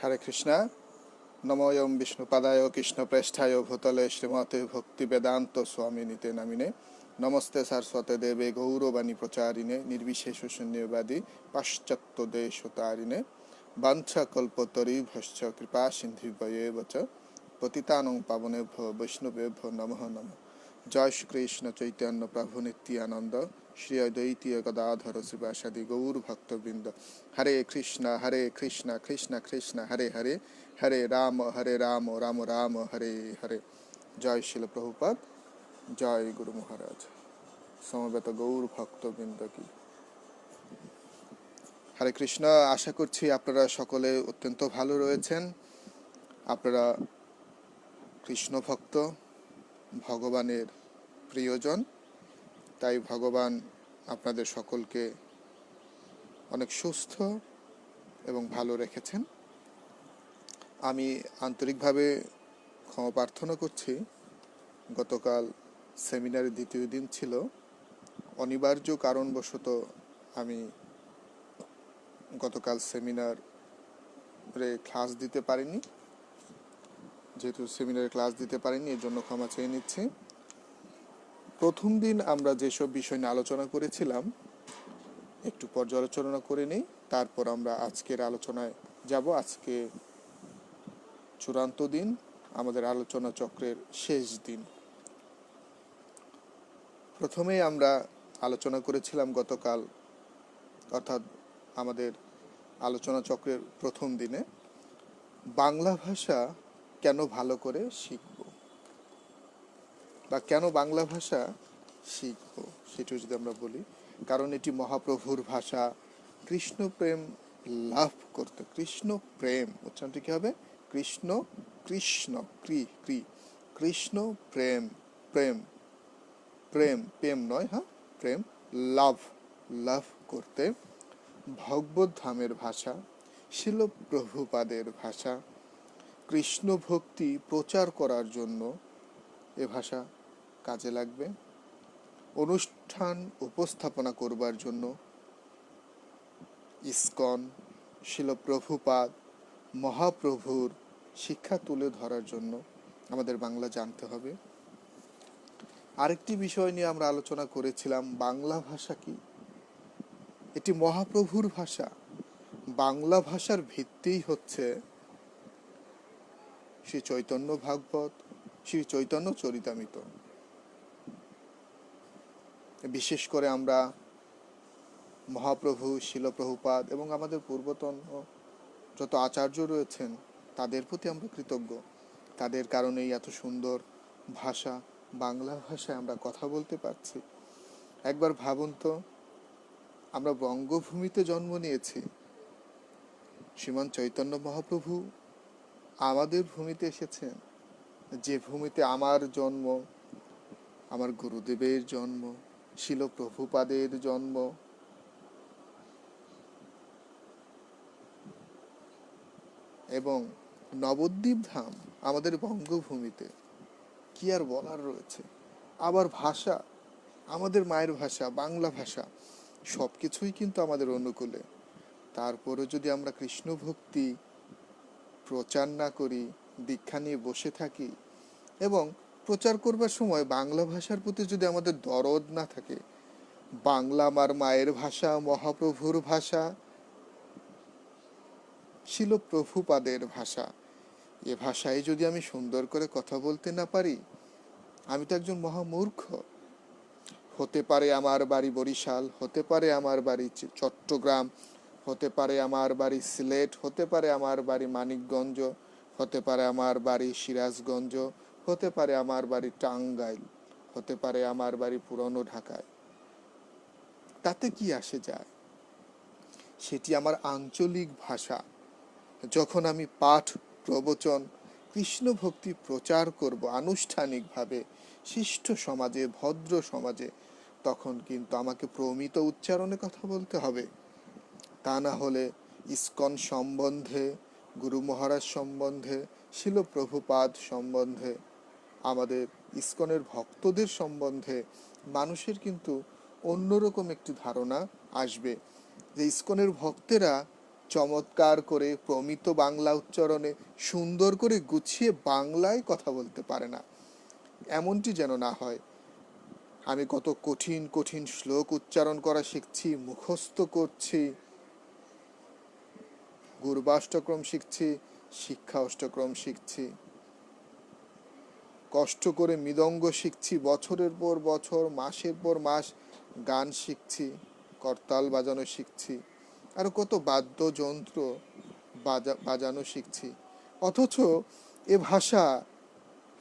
হরে কৃষ্ণা। নমোয়ম বিষ্ণুপাদায় কৃষ্ণপ্রেষ্ঠায় ভূতলে শ্রীমতে ভক্তি বেদান্ত স্বামিনীতে নামিনে নমস্তে সারস্বতে দেবে গৌরবাণী প্রচারিণে নির্বিশেষ শূন্যবাদী পাশ্চাত্য দেশতারিণে বাঞ্ছা কল্পতরুভ্যশ্চ কৃপা সিন্ধুভ্যেব চ পতিতানং পাবনেভ্যো বৈষ্ণবেভ্যো নমঃ নমঃ। জয় শ্রীকৃষ্ণ চৈতন্য প্রভু নিত্যানন্দ শ্রী অদ্বৈতীয় গদাধর শিবাসাদি গৌর ভক্তবৃন্দ। হরে কৃষ্ণ কৃষ্ণ কৃষ্ণ হরে হরে, হরে রাম রাম রাম হরে হরে। জয় শিল প্রভুপাদ, জয় গুরু মহারাজ। সমবেত গৌর ভক্তবৃন্দ কি হরে কৃষ্ণ। আশা করছি আপনারা সকলে অত্যন্ত ভালো রয়েছেন। আপনারা কৃষ্ণ ভক্ত, ভগবানের প্রিয়জন, তাই ভগবান আপনাদের সকলকে অনেক সুস্থ এবং ভালো রেখেছেন। আমি আন্তরিকভাবে ক্ষমা প্রার্থনা করছি। গতকাল সেমিনারের দ্বিতীয় দিন ছিল, অনিবার্য কারণবশত আমি গতকাল সেমিনারে ক্লাস দিতে পারিনি। যেহেতু সেমিনারে ক্লাস দিতে পারিনি, এর জন্য ক্ষমা চেয়ে নিচ্ছি। প্রথম দিন আমরা যেসব বিষয় নিয়ে আলোচনা করেছিলাম একটু পর্যালোচনা করে নিই, তারপর আমরা আজকের আলোচনায় যাব। আজকে চূড়ান্ত দিন, আমাদের আলোচনা চক্রের শেষ দিন। প্রথমেই আমরা আলোচনা করেছিলাম গতকাল, অর্থাৎ আমাদের আলোচনা চক্রের প্রথম দিনে, বাংলা ভাষা কেন ভালো করে শিখব বা কেন বাংলা ভাষা শিখব সেটা যদি আমরা বলি, কারণ এটি মহাপ্রভুর ভাষা। কৃষ্ণ প্রেম লাভ করতে, কৃষ্ণ প্রেম উচ্চারণটি কি হবে? কৃষ্ণ কৃষ্ণ ক্রি ক্রি কৃষ্ণ প্রেম প্রেম প্রেম প্রেম নয়, হ্যাঁ প্রেম, লাভ লাভ করতে ভগবত ধামের ভাষা, শিল প্রভুপাদের ভাষা, কৃষ্ণ ভক্তি প্রচার করার জন্য এ ভাষা কাজে লাগবে। অনুষ্ঠান উপস্থাপনা করবার জন্য ইসকন, শিল প্রভুপাদ, মহাপ্রভুর শিক্ষা তুলে ধরার জন্য আমাদের বাংলা জানতে হবে। আরেকটি বিষয় নিয়ে আমরা আলোচনা করেছিলাম, বাংলা ভাষা কি? এটি মহাপ্রভুর ভাষা। বাংলা ভাষার ভিত্তিই হচ্ছে শ্রী চৈতন্য ভাগবত, শ্রী চৈতন্য চরিতামৃত। বিশেষ করে আমরা মহাপ্রভু, শিল প্রভুপাদ এবং আমাদের পূর্বতন যত আচার্য রয়েছেন তাদের প্রতি আমরা কৃতজ্ঞ। তাদের কারণেই এত সুন্দর ভাষা, বাংলা ভাষায় আমরা কথা বলতে পারছি। একবার ভাবুন তো, আমরা বঙ্গভূমিতে জন্ম নিয়েছি, শ্রীমান চৈতন্য মহাপ্রভু আমাদের ভূমিতে এসেছেন, যে ভূমিতে আমার জন্ম, আমার গুরুদেবের জন্ম, শিল প্রভুপাদের জন্ম। এবং নবদ্বীপ ধাম আমাদের বঙ্গভূমিতে, কি আর বলার রয়েছে। আবার ভাষা, আমাদের মায়ের ভাষা বাংলা ভাষা, সব কিছুই কিন্তু আমাদের অনুকূলে। তারপরে যদি আমরা কৃষ্ণ ভক্তি প্রচার না করি, দীক্ষা নিয়ে বসে থাকি এবং প্রচার করবার সময় বাংলা ভাষার প্রতি যদি আমাদের দরদ না থাকে, বাংলা আমার মায়ের ভাষা, মহাপ্রভুর ভাষা, শিল প্রভুপাদের ভাষা, এ ভাষায় যদি আমি সুন্দর করে কথা বলতে না পারি, আমি তো একজন মহামূর্খ। হতে পারে আমার বাড়ি বরিশাল, হতে পারে আমার বাড়ি চট্টগ্রাম, হতে পারে আমার বাড়ি সিলেট, হতে পারে আমার বাড়ি মানিকগঞ্জ, হতে পারে আমার বাড়ি সিরাজগঞ্জ, হতে পারে আমার বাড়ি টাঙ্গাইল, হতে পারে আমার বাড়ি পুরনো ঢাকায়। তাতে কি আসে যায়? সেটি আমার আঞ্চলিক ভাষা। যখন আমি পাঠ প্রবচন কৃষ্ণ ভক্তি প্রচার করব আনুষ্ঠানিকভাবে শিষ্ট সমাজে, ভদ্র সমাজে, তখন কিন্তু আমাকে প্রমিত উচ্চারণে কথা বলতে হবে। তা না হলে ইসকন সম্বন্ধে, গুরু মহারাজ সম্বন্ধে, শিল প্রভুপাদ সম্বন্ধে, আমাদের ইসকনের ভক্তদের সম্বন্ধে মানুষের কিন্তু অন্যরকম একটি ধারণা আসবে, যে ইসকনের ভক্তেরা চমৎকার করে প্রমিত বাংলা উচ্চারণে সুন্দর করে গুছিয়ে বাংলায় কথা বলতে পারে না। এমনটি যেন না হয়। আমি কত কঠিন কঠিন শ্লোক উচ্চারণ করা শিখছি, মুখস্থ করছি, গুরবাষ্টক্রম শিখছি, শিক্ষা অষ্টক্রম শিখছি, কষ্ট করে মৃদঙ্গ শিখছি, বছরের পর বছর, মাসের পর মাস গান শিখছি, করতাল বাজানো শিখছি, আর কত বাদ্যযন্ত্র বাজানো শিখছি। অথচ এ ভাষা,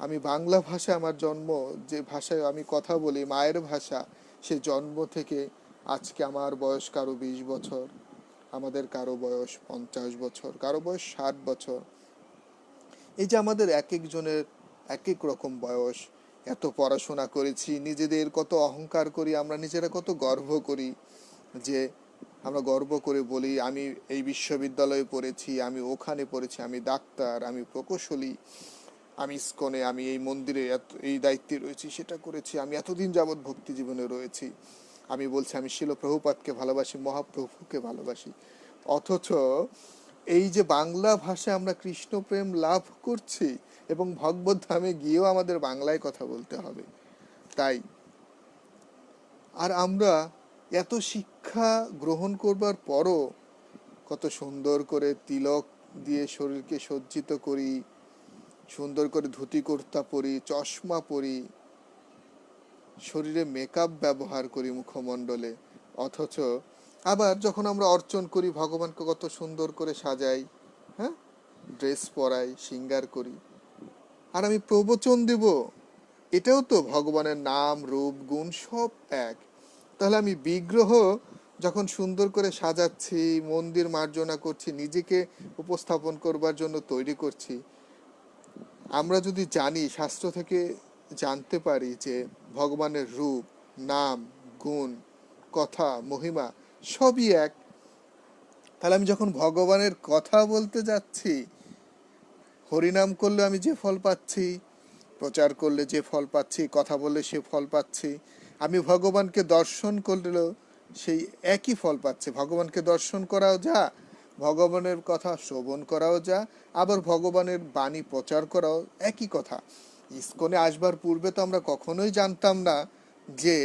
আমি বাংলা ভাষা, আমার জন্ম, যে ভাষায় আমি কথা বলি, মায়ের ভাষা, সে জন্ম থেকে আজকে আমার বয়স কারো 20 বছর, আমাদের কারো বয়স 50 বছর, কারো বয়স 60 বছর। এই যে আমাদের এক একজনের এক এক রকম বয়স, এত পড়াশোনা করেছি, নিজেদের কত অহংকার করি, আমরা নিজেরা কত গর্ব করি, যে আমরা গর্ব করে বলি আমি এই বিশ্ববিদ্যালয়ে পড়েছি, আমি ওখানে পড়েছি, আমি ডাক্তার, আমি প্রকৌশলী, আমি ইস্কনে, আমি এই মন্দিরে এই দায়িত্বে রয়েছি, সেটা করেছি, আমি এতদিন যাবৎ ভক্তি জীবনে রয়েছি, আমি বলছি আমি শিল প্রভুপাদকে ভালোবাসি, মহাপ্রভুকে ভালোবাসি। অথচ এই যে বাংলা ভাষায় আমরা কৃষ্ণ প্রেম লাভ করছি, এবং ভগবত ধামে গিয়েও আমাদের বাংলায় কথা বলতে হবে। তাই আর আমরা এত শিক্ষা গ্রহণ করবার পরও কত সুন্দর করে তিলক দিয়ে শরীরকে সজ্জিত করি, সুন্দর করে ধুতি কুর্তা পরি, চশমা পরি, শরীরে মেকআপ ব্যবহার করি মুখমণ্ডলে। অথচ আবার যখন আমরা অর্চন করি, ভগবানকে কত সুন্দর করে সাজাই, হ্যাঁ, ড্রেস পরাই, সিঙ্গার করি। আর আমি প্রবচন দেব, এটাও তো ভগবানের নাম, রূপ, গুণ সব এক। তাহলে আমি বিগ্রহ যখন সুন্দর করে সাজাচ্ছি, মন্দির মার্জনা করছি, নিজেকে উপস্থাপন করবার জন্য তৈরি করছি, আমরা যদি জানি, শাস্ত্র থেকে জানতে পারি যে ভগবানের রূপ, নাম, গুণ, কথা, মহিমা সবই এক, তাহলে আমি যখন ভগবানের কথা বলতে যাচ্ছি, হরিনাম করলে আমি যে ফল পাচ্ছি, প্রচার করলে যে ফল পাচ্ছি, কথা বললে সে ফল পাচ্ছি, আমি ভগবানকে দর্শন করলেও সেই একই ফল পাচ্ছে। ভগবানকে দর্শন করাও যা, ভগবানের কথা শ্রবণ করাও যা, আবার ভগবানের বাণী প্রচার করাও একই কথা। ইস্কনে আসবার পূর্বে তো আমরা কখনোই জানতাম না যে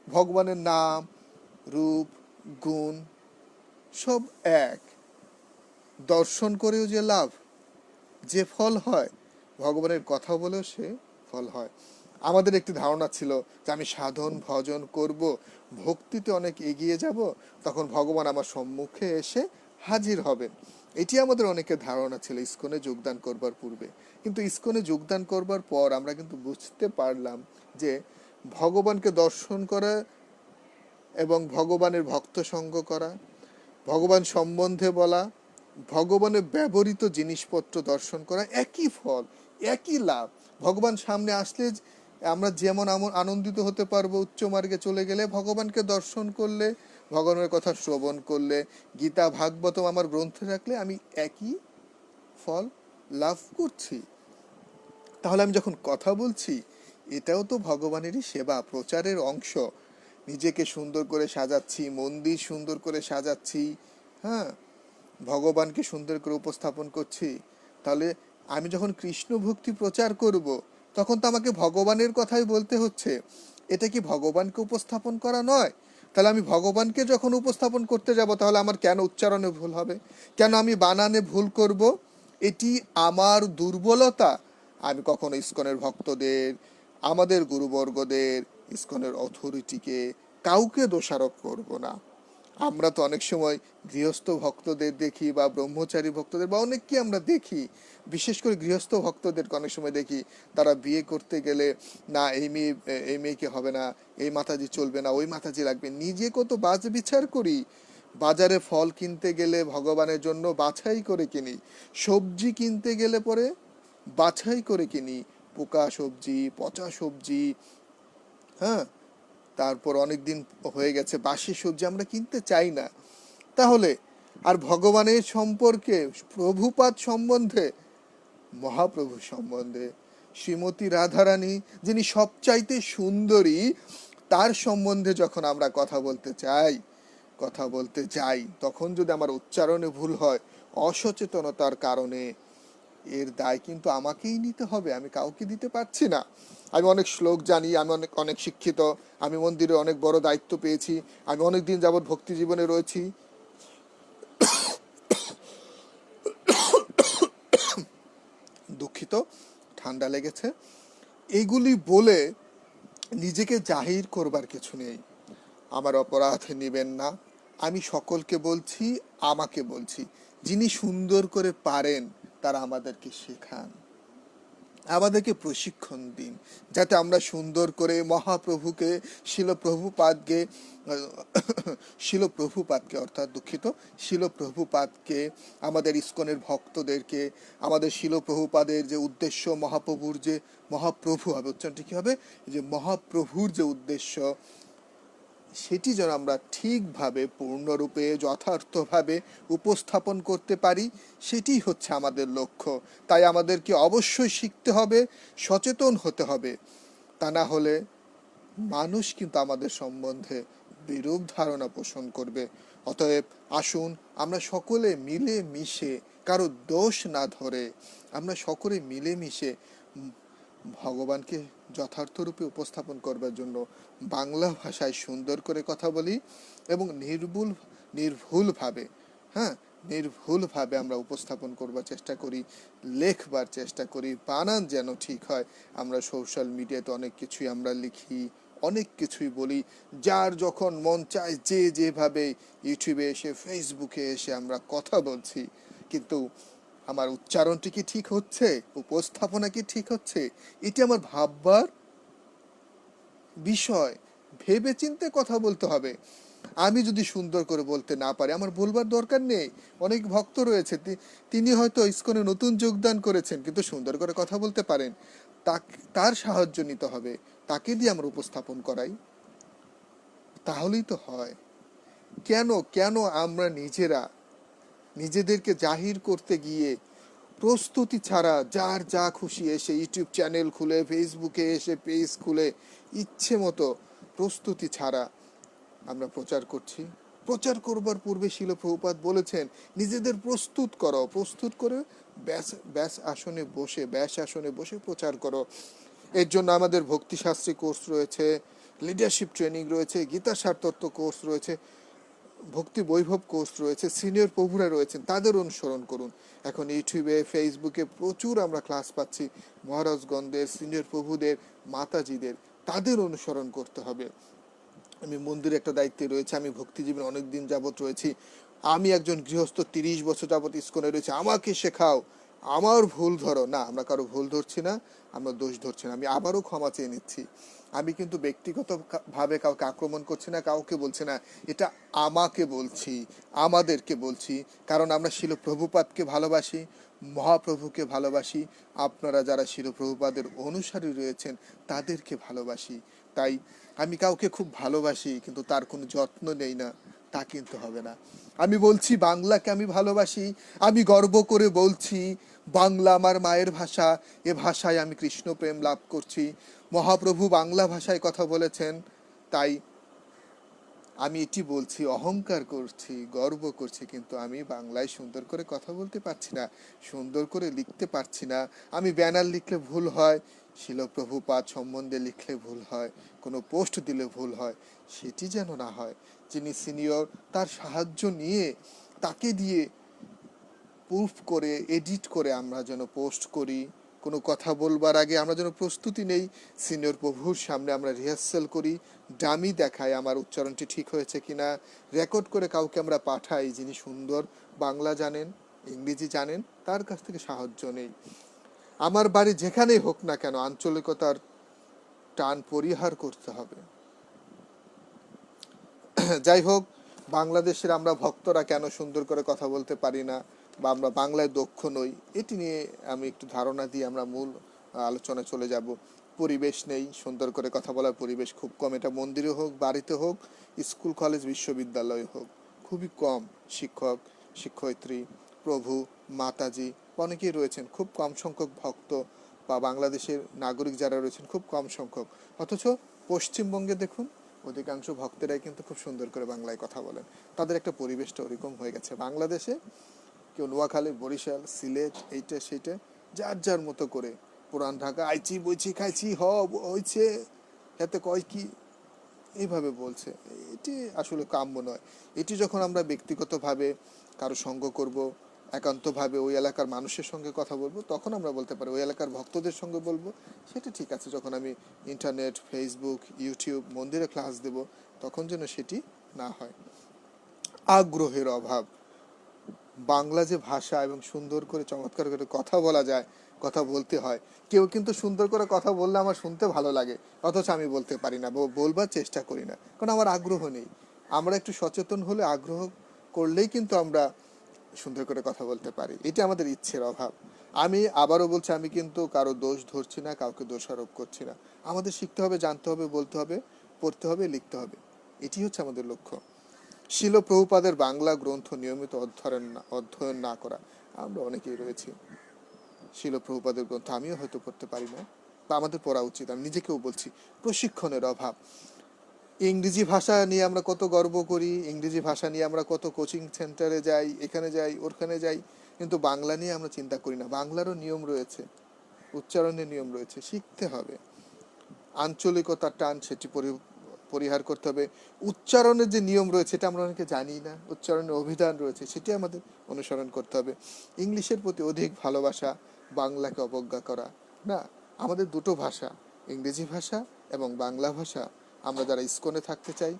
ভগবানের নাম, রূপ, গুণ সব এক। দর্শন করেও যে লাভ, যে ফল হয়, ভগবানের কথা বলেও সে ফল হয়। আমাদের একটি ধারণা ছিল যে আমি সাধন ভজন করব, ভক্তিতে অনেক এগিয়ে যাব, তখন ভগবান আমার সম্মুখে এসে হাজির হবেন। এটি আমাদের অনেকের ধারণা ছিল ইস্কনে যোগদান করবার পূর্বে। কিন্তু ইস্কনে যোগদান করবার পর আমরা কিন্তু বুঝতে পারলাম যে ভগবানকে দর্শন করা এবং ভগবানের ভক্ত সঙ্গ করা, ভগবান সম্বন্ধে বলা, ভগবানের ব্যবহৃত জিনিসপত্র দর্শন করা একই ফল, একই লাভ। ভগবান সামনে আসলে আমরা যেমন আনন্দিত হতে পারবো, উচ্চ মার্গে চলে গেলে, ভগবানকে দর্শন করলে, ভগবানের কথা শ্রবণ করলে, গীতা ভাগবতম আমার গ্রন্থে রাখলে আমি একই ফল লাভ করছি। তাহলে আমি যখন কথা বলছি, এটাও তো ভগবানেরই সেবা, প্রচারের অংশ। নিজেকে সুন্দর করে সাজাচ্ছি, মন্দির সুন্দর করে সাজাচ্ছি, হ্যাঁ, ভগবানকে সুন্দর করে উপস্থাপন করছি। তাহলে আমি যখন কৃষ্ণ ভক্তি প্রচার করব, তখন তো আমাকে ভগবানের কথাই বলতে হচ্ছে। এটা কি ভগবানকে উপস্থাপন করা নয়? তাহলে আমি ভগবানকে যখন উপস্থাপন করতে যাব, তাহলে আমার কেন উচ্চারণে ভুল হবে, কেন আমি বানানে ভুল করব? এটি আমার দুর্বলতা। আমি কখনো ইস্কনের ভক্তদের, আমাদের গুরুবর্গদের, ইস্কনের অথরিটিকে কাউকে দোষারোপ করব না। আমরা তো অনেক সময় গৃহস্থ ভক্তদের দেখি, বা ব্রহ্মচারী ভক্তদের, বা অনেককে আমরা দেখি, বিশেষ করে গৃহস্থ ভক্তদের অনেক সময় দেখি, তারা বিয়ে করতে গেলে না এই মেয়েকে হবে না, এই মাতাজি চলবে না, ওই মাতাজি লাগবে। নিজে কত বাজ বিচার করি। বাজারে ফল কিনতে গেলে ভগবানের জন্য বাছাই করে কিনি, সবজি কিনতে গেলে পরে বাছাই করে কিনি, পোকা সবজি, পচা সবজি, হ্যাঁ, তারপর অনেক দিন হয়ে গেছে বাসি সবজি আমরা কিনতে চাই না। তাহলে আর ভগবানের সম্পর্কে, প্রভুপাদ সম্বন্ধে, মহাপ্রভু সম্বন্ধে, শ্রীমতী রাধারানী যিনি সবচাইতে সুন্দরী, তার সম্বন্ধে যখন আমরা কথা বলতে চাই, কথা বলতে যাই, তখন যদি আমার উচ্চারণে ভুল হয়, অসচেতনতার কারণে, এর দায় কিন্তু আমাকেই নিতে হবে, আমি কাউকে দিতে পারছি না। আমি অনেক শ্লোক জানি, আমি অনেক অনেক শিক্ষিত, আমি মন্দিরে অনেক বড় দায়িত্ব পেয়েছি, আমি অনেক দিন যাবৎ ভক্তি জীবনে রয়েছি, দুঃখিত, ঠান্ডা লেগেছে। এইগুলি বলে নিজেকে জাহির করবার কিছু নেই। আমার অপরাধ নেবেন না, আমি সকলকে বলছি, আমাকে বলছি, যিনি সুন্দর করে পারেন তারা আমাদেরকে শেখান, আমাদেরকে প্রশিক্ষণ দিন, যাতে আমরা সুন্দর করে মহাপ্রভুকে, শিলপ্রভুপাদকে, শিলপ্রভুপাদকে অর্থাৎ দুঃখিত, শিলপ্রভুপাদকে, আমাদের ইস্কনের ভক্তদেরকে, আমাদের শিলপ্রভুপাদের যে উদ্দেশ্য, মহাপ্রভুর যে, মহাপ্রভু হবে উচ্চারণটি কি হবে, যে মহাপ্রভুর যে উদ্দেশ্য, সেটি যেন আমরা ঠিকভাবে, পূর্ণরূপে, যথার্থভাবে উপস্থাপন করতে পারি, সেটি হচ্ছে আমাদের লক্ষ্য। তাই আমাদেরকে অবশ্যই শিখতে হবে, সচেতন হতে হবে। তা না হলে মানুষ কিন্তু আমাদের সম্বন্ধে বিরূপ ধারণা পোষণ করবে। অতএব আসুন আমরা সকলে মিলে মিশে, কারো দোষ না ধরে, আমরা সকলে মিলে মিশে ভগবানকে যথার্থরূপে উপস্থাপন করবার জন্য বাংলা ভাষায় সুন্দর করে কথা বলি এবং নির্ভুলভাবে, হ্যাঁ, নির্ভুলভাবে আমরা উপস্থাপন করবার চেষ্টা করি, লেখবার চেষ্টা করি, বানান যেন ঠিক হয়। আমরা সোশ্যাল মিডিয়াতে অনেক কিছুই আমরা লিখি, অনেক কিছুই বলি, যার যখন মন চায় যে যেভাবে ইউটিউবে এসে, ফেসবুকে এসে আমরা কথা বলছি, কিন্তু আমার উচ্চারণটি কি ঠিক হচ্ছে, উপস্থাপনা কি ঠিক হচ্ছে, এটি আমার ভাববার বিষয়। ভেবে চিন্তে কথা বলতে হবে। আমি যদি সুন্দর করে বলতে না পারি, আমার বলবার দরকার নেই। অনেক ভক্ত রয়েছে, তিনি হয়তো ইসকনে নতুন যোগদান করেছেন, কিন্তু সুন্দর করে কথা বলতে পারেন, তার সাহায্য নিতে হবে, তাকে দিয়ে আমরা উপস্থাপন করাই, তাহলেই তো হয়। কেন কেন আমরা নিজেরা নিজেদেরকে জাহির করতে গিয়ে প্রস্তুতি ছাড়া যার যা খুশি এসে ইউটিউব চ্যানেল খুলে, ফেসবুকে এসে পেজ খুলে, ইচ্ছে মতো প্রস্তুতি ছাড়া আমরা প্রচার করছি? প্রচার করবার পূর্বে শিল প্রভুপাদ বলেছেন, নিজেদের প্রস্তুত করো, প্রস্তুত করে ব্যাস আসনে বসে প্রচার করো। এর জন্য আমাদের ভক্তিশাস্ত্রী কোর্স রয়েছে, লিডারশিপ ট্রেনিং রয়েছে, গীতাসার তত্ত্ব কোর্স রয়েছে, ভক্তি বৈভব কোর্স রয়েছে, সিনিয়র প্রভুরা রয়েছেন, তাদের অনুসরণ করুন। এখন ইউটিউবে, ফেসবুকে প্রচুর আমরা ক্লাস পাচ্ছি মহারাজগণদের, সিনিয়র প্রভুদের, মাতাজিদের, তাদের অনুসরণ করতে হবে। আমি মন্দিরে একটা দায়িত্বে রয়েছে, আমি ভক্তি জীবনে অনেক দিন যাবৎ রয়েছি, আমি একজন গৃহস্থ 30 বছর যাবৎ ইস্কনে রয়েছে, আমাকে শেখাও, আমার ভুল ধরো না। আমরা কারো ভুল ধরছি না, আমরা দোষ ধরছি না। আমি আবারও ক্ষমা চেয়ে নিচ্ছি। আমি কিন্তু ব্যক্তিগতভাবে কাউকে আক্রমণ করছি না, কাউকে বলছি না, এটা আমাকে বলছি, আমাদেরকে বলছি, কারণ আমরা শিলপ্রভুপাদকে ভালোবাসি, মহাপ্রভুকে ভালোবাসি, আপনারা যারা শিলপ্রভুপাদের অনুসারী রয়েছেন তাদেরকে ভালোবাসি। তাই আমি কাউকে খুব ভালোবাসি কিন্তু তার কোনো যত্ন নেই না, তা কিন্তু হবে না। আমি বলছি বাংলাকে আমি ভালোবাসি, আমি গর্ব করে বলছি বাংলা আমার মায়ের ভাষা, এ ভাষায় আমি কৃষ্ণ প্রেম লাভ করছি। মহাপ্রভু বাংলা ভাষায় কথা বলেছেন, তাই আমি এটি বলছি, অহংকার করছি, গর্ব করছি, কিন্তু আমি বাংলায় সুন্দর করে কথা বলতে পারছি না, সুন্দর করে লিখতে পারছি না। আমি ব্যানার লিখলে ভুল হয়, শিলপ্রভুপাদ সম্বন্ধে লিখলে ভুল হয়, কোনো পোস্ট দিলে ভুল হয়, সেটি যেন না হয়। যিনি সিনিয়র, তার সাহায্য নিয়ে, তাকে দিয়ে প্রুফ করে, এডিট করে আমরা যেন পোস্ট করি। কোনো কথা বলবার আগে আমরা যেন প্রস্তুতি নেই, সিনিয়র প্রভুর সামনে আমরা রিহার্সাল করি, ডামি দেখাই আমার উচ্চারণটি ঠিক হয়েছে কিনা, রেকর্ড করে কাউকে আমরা পাঠাই যিনি সুন্দর বাংলা জানেন, ইংরেজি জানেন, তার কাছ থেকে সাহায্য নেই। আমার বাড়ি যেখানেই হোক না কেন, আঞ্চলিকতার টান পরিহার করতে হবে। যাই হোক, বাংলাদেশের আমরা ভক্তরা কেন সুন্দর করে কথা বলতে পারি না, বা আমরা বাংলায় দক্ষ নই, এটি নিয়ে আমি একটু ধারণা দিয়ে আমরা মূল আলোচনায় চলে যাব। পরিবেশ নেই, সুন্দর করে কথা বলার পরিবেশ খুব কম। এটা মন্দিরে হোক, বাড়িতে হোক, স্কুল কলেজ বিশ্ববিদ্যালয় হোক, খুবই কম। শিক্ষক, শিক্ষয়িত্রী, প্রভু, মাতাজি অনেকেই রয়েছেন, খুব কম সংখ্যক ভক্ত বা বাংলাদেশের নাগরিক যারা রয়েছেন খুব কম সংখ্যক। অথচ পশ্চিমবঙ্গে দেখুন, অধিকাংশ ভক্তেরাই কিন্তু খুব সুন্দর করে বাংলায় কথা বলেন। তাদের একটা পরিবেশটা ওরকম হয়ে গেছে বাংলাদেশে। কেউ নোয়াখালী, বরিশাল, সিলেট, এইটা সেইটা যার যার মতো করে পুরান ঢাকা আইচি বইছি খাইছি হইছে এতে কয় কি এইভাবে বলছে। এটি আসলে কাম্য নয়। এটি যখন আমরা ব্যক্তিগতভাবে কারো সঙ্গ করব, একান্তভাবে ওই এলাকার মানুষের সঙ্গে কথা বলবো, তখন আমরা বলতে পারি। ওই এলাকার ভক্তদের সঙ্গে বলবো, সেটা ঠিক আছে। যখন আমি ইন্টারনেট, ফেসবুক, ইউটিউব, মন্দিরে ক্লাস দেব, তখন যেন সেটি না হয়। আগ্রহের অভাব। বাংলা যে ভাষা এবং সুন্দর করে চমৎকার করে কথা বলা যায়, কথা বলতে হয়। কেউ কিন্তু সুন্দর করে কথা বললে আমার শুনতে ভালো লাগে, অথচ আমি বলতে পারি না, বলবার চেষ্টা করি না, কারণ আমার আগ্রহ নেই। আমরা একটু সচেতন হলে, আগ্রহ করলেই কিন্তু আমরা সুন্দর করে কথা বলতে পারি। এটা আমাদের ইচ্ছের অভাব। আমি আবারও বলছি, আমি কিন্তু কারো দোষ ধরছি না, কাউকে দোষারোপ করছি না। আমাদের শিখতে হবে, জানতে হবে, বলতে হবে, পড়তে হবে, লিখতে হবে। এটি হচ্ছে আমাদের লক্ষ্য। শিল প্রভুপাদের বাংলা গ্রন্থ নিয়মিত অধ্যয়ন না করা। আমরা অনেকেই রয়েছি, শিল প্রভুপাদের গ্রন্থ আমিও হয়তো পড়তে পারি না, বা আমাদের পড়া উচিত। আমি নিজেকেও বলছি, প্রশিক্ষণের অভাব। ইংরেজি ভাষা নিয়ে আমরা কত গর্ব করি, ইংরেজি ভাষা নিয়ে আমরা কত কোচিং সেন্টারে যাই, এখানে যাই, ওখানে যাই, কিন্তু বাংলা নিয়ে আমরা চিন্তা করি না। বাংলারও নিয়ম রয়েছে, উচ্চারণের নিয়ম রয়েছে, শিখতে হবে। আঞ্চলিকতার টান, সেটি পরিহার করতে হবে। উচ্চারণের যে নিয়ম রয়েছে, এটা আমরা অনেকে জানি না। উচ্চারণের অভিধান রয়েছে, সেটি আমাদের অনুসরণ করতে হবে। ইংলিশের প্রতি অধিক ভালোবাসা, বাংলাকে অবজ্ঞা করা না। আমাদের দুটো ভাষা, ইংরেজি ভাষা এবং বাংলা ভাষা, আমরা যারা ইসকনে থাকতে চাই,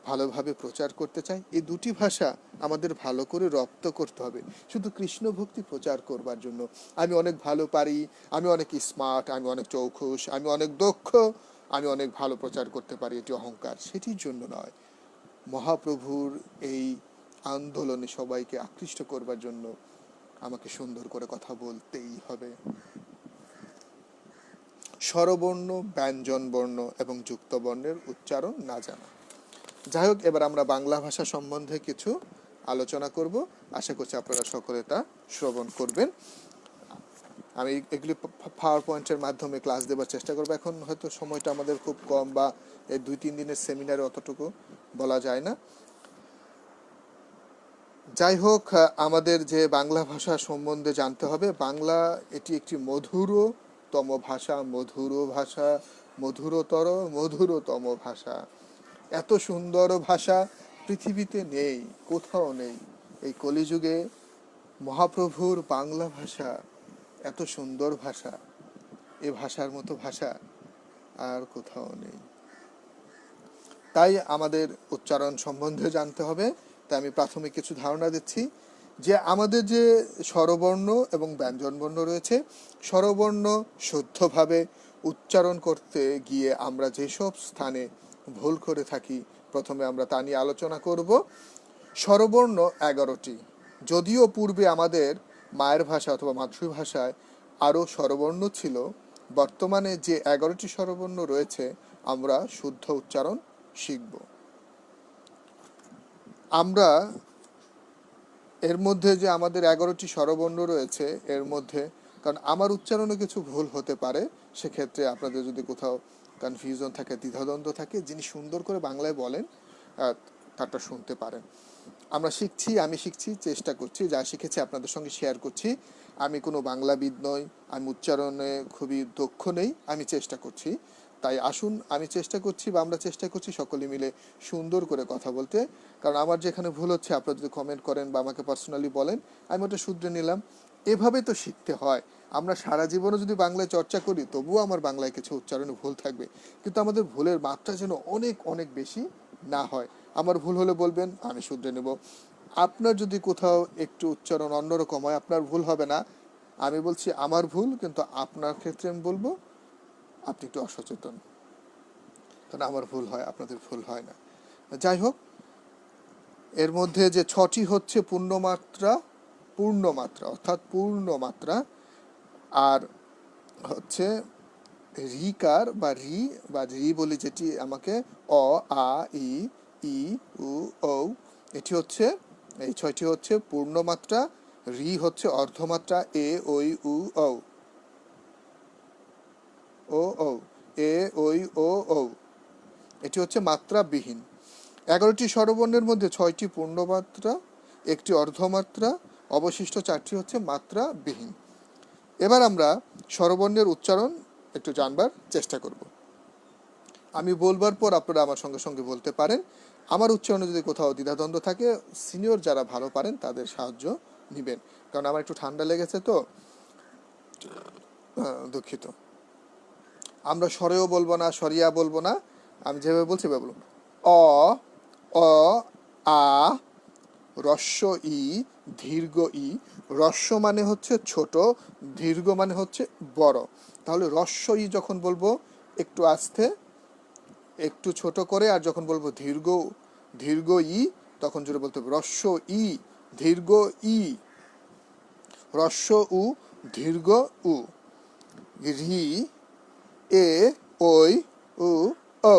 ভালোভাবে প্রচার করতে চাই, এই দুটি ভাষা আমাদের ভালো করে রপ্ত করতে হবে, শুধু কৃষ্ণ ভক্তি প্রচার করবার জন্য। আমি অনেক ভালো পারি, আমি অনেক স্মার্ট, আমি অনেক চৌখুস, আমি অনেক দক্ষ, আমি অনেক ভালো প্রচার করতে পারি, এটি অহংকার, সেটির জন্য নয়। মহাপ্রভুর এই আন্দোলনে সবাইকে আকৃষ্ট করবার জন্য আমাকে সুন্দর করে কথা বলতেই হবে। স্বরবর্ণ, ব্যঞ্জন বর্ণ এবং যুক্ত বর্ণের উচ্চারণ না জানা। যাই হোক, এবার আমরা বাংলা ভাষা সম্বন্ধে কিছু আলোচনা করব। আশা করছি আপনারা সকলে তা শ্রবণ করবেন। আমি এগুলি পাওয়ার পয়েন্টের মাধ্যমে ক্লাস দেওয়ার চেষ্টা করবো। এখন হয়তো সময়টা আমাদের খুব কম, বা এই 2-3 দিনের সেমিনারে অতটুকু বলা যায় না। যাই হোক, আমাদের যে বাংলা ভাষা সম্বন্ধে জানতে হবে। বাংলা এটি একটি মধুরতম ভাষা, মধুরতম ভাষা। এত সুন্দর ভাষা পৃথিবীতে নেই, কোথাও নেই। এই কলিযুগে মহাপ্রভুর বাংলা ভাষা এত সুন্দর ভাষা, এ ভাষার মতো ভাষা আর কোথাও নেই। তাই আমাদের উচ্চারণ সম্বন্ধে জানতে হবে। তাই আমি প্রাথমিক কিছু ধারণা দিচ্ছি, যে আমাদের যে স্বরবর্ণ এবং ব্যঞ্জনবর্ণ রয়েছে, স্বরবর্ণ শুদ্ধভাবে উচ্চারণ করতে গিয়ে আমরা যেসব স্থানে ভুল করে থাকি, প্রথমে আমরা তা নিয়ে আলোচনা করব। স্বরবর্ণ 11টি। যদিও পূর্বে আমাদের মায়ের ভাষা অথবা মাতৃভাষায় আরও স্বরবর্ণ ছিল, বর্তমানে যে 11টি স্বরবর্ণ রয়েছে, আমরা শুদ্ধ উচ্চারণ শিখব। আমরা এর মধ্যে যে আমাদের 11টি স্বরবর্ণ রয়েছে, এর মধ্যে, কারণ আমার উচ্চারণে কিছু ভুল হতে পারে, সেক্ষেত্রে আপনাদের যদি কোথাও কনফিউশন থাকে, দ্বিধাদ্বন্দ্ব থাকে, যিনি সুন্দর করে বাংলায় বলেন তারটা শুনতে পারেন। আমরা শিখছি, আমি শিখছি, চেষ্টা করছি, যা শিখেছি আপনাদের সঙ্গে শেয়ার করছি। আমি কোনো বাংলাবিদ নই, আমি উচ্চারণে খুবই দক্ষ নেই, আমি চেষ্টা করছি। তাই আসুন, আমি চেষ্টা করছি, বা আমরা চেষ্টা করছি সকলে মিলে সুন্দর করে কথা বলতে। কারণ আমার যেখানে ভুল হচ্ছে, আপনারা যদি কমেন্ট করেন বা আমাকে পার্সোনালি বলেন, আমি ওটা শুধরে নিলাম। এভাবে তো শিখতে হয়। আমরা সারা জীবনে যদি বাংলায় চর্চা করি, তবুও আমার বাংলায় কিছু উচ্চারণে ভুল থাকবে, কিন্তু আমাদের ভুলের মাত্রা যেন অনেক অনেক বেশি না হয়। আমার ভুল হলে বলবেন, আমি শুধরে নেব। আপনার যদি কোথাও একটু উচ্চারণ অন্যরকম হয়, আপনার ভুল হবে না। আমি বলছি আমার ভুল, কিন্তু আপনার ক্ষেত্রে আমি বলবো আপনি একটু অসচেতন, কারণ আমার ভুল হয়, আপনাদের ভুল হয় না। যাই হোক, এর মধ্যে যে 6টি হচ্ছে পূর্ণমাত্রা অর্থাৎ পূর্ণমাত্রা, আর হচ্ছে রিকার বা রি বলি, যেটি আমাকে অ, আ, ই, ই, উ, ঔ, এটি হচ্ছে, এই 6টি হচ্ছে পূর্ণমাত্রা। রি হচ্ছে অর্ধমাত্রা, এ, ঐ, উ, ঔ, ও, ঔ, এ, ঐ, ও, ঔ। এটি হচ্ছে মাত্রাবিহীন। 11টি স্বরবর্ণের মধ্যে 6টি পূর্ণমাত্রা, 1টি অর্ধমাত্রা, অবশিষ্ট 4টি হচ্ছে মাত্রাবিহীন। এবার আমরা স্বরবর্ণের উচ্চারণ একটু জানবার চেষ্টা করব। আমি বলবার পর আপনারা আমার সঙ্গে সঙ্গে বলতে পারেন। আমার উচ্চারণে যদি কোথাও দ্বিধাদ্বন্দ্ব থাকে, সিনিয়র যারা ভালো পারেন তাদের সাহায্য নেবেন, কারণ আমার একটু ঠান্ডা লেগেছে তো, দুঃখিত। আমরা স্বরেও বলবো না, সরিয়া বলবো না, আমি যেভাবে বলছি এভাবে বলবো। অ, অ, আ, রস্য ই, দীর্ঘ ই। রস্য মানে হচ্ছে ছোট, দীর্ঘ মানে হচ্ছে বড়। তাহলে রস্য ই যখন বলবো একটু আস্তে, একটু ছোট করে, আর যখন বলবো দীর্ঘ দীর্ঘ ই তখন জোরে বলতে হবে রস্য ই, দীর্ঘ ই, রস্য উ, দীর্ঘ উ। রি, এ, ওই, উ, ঔ।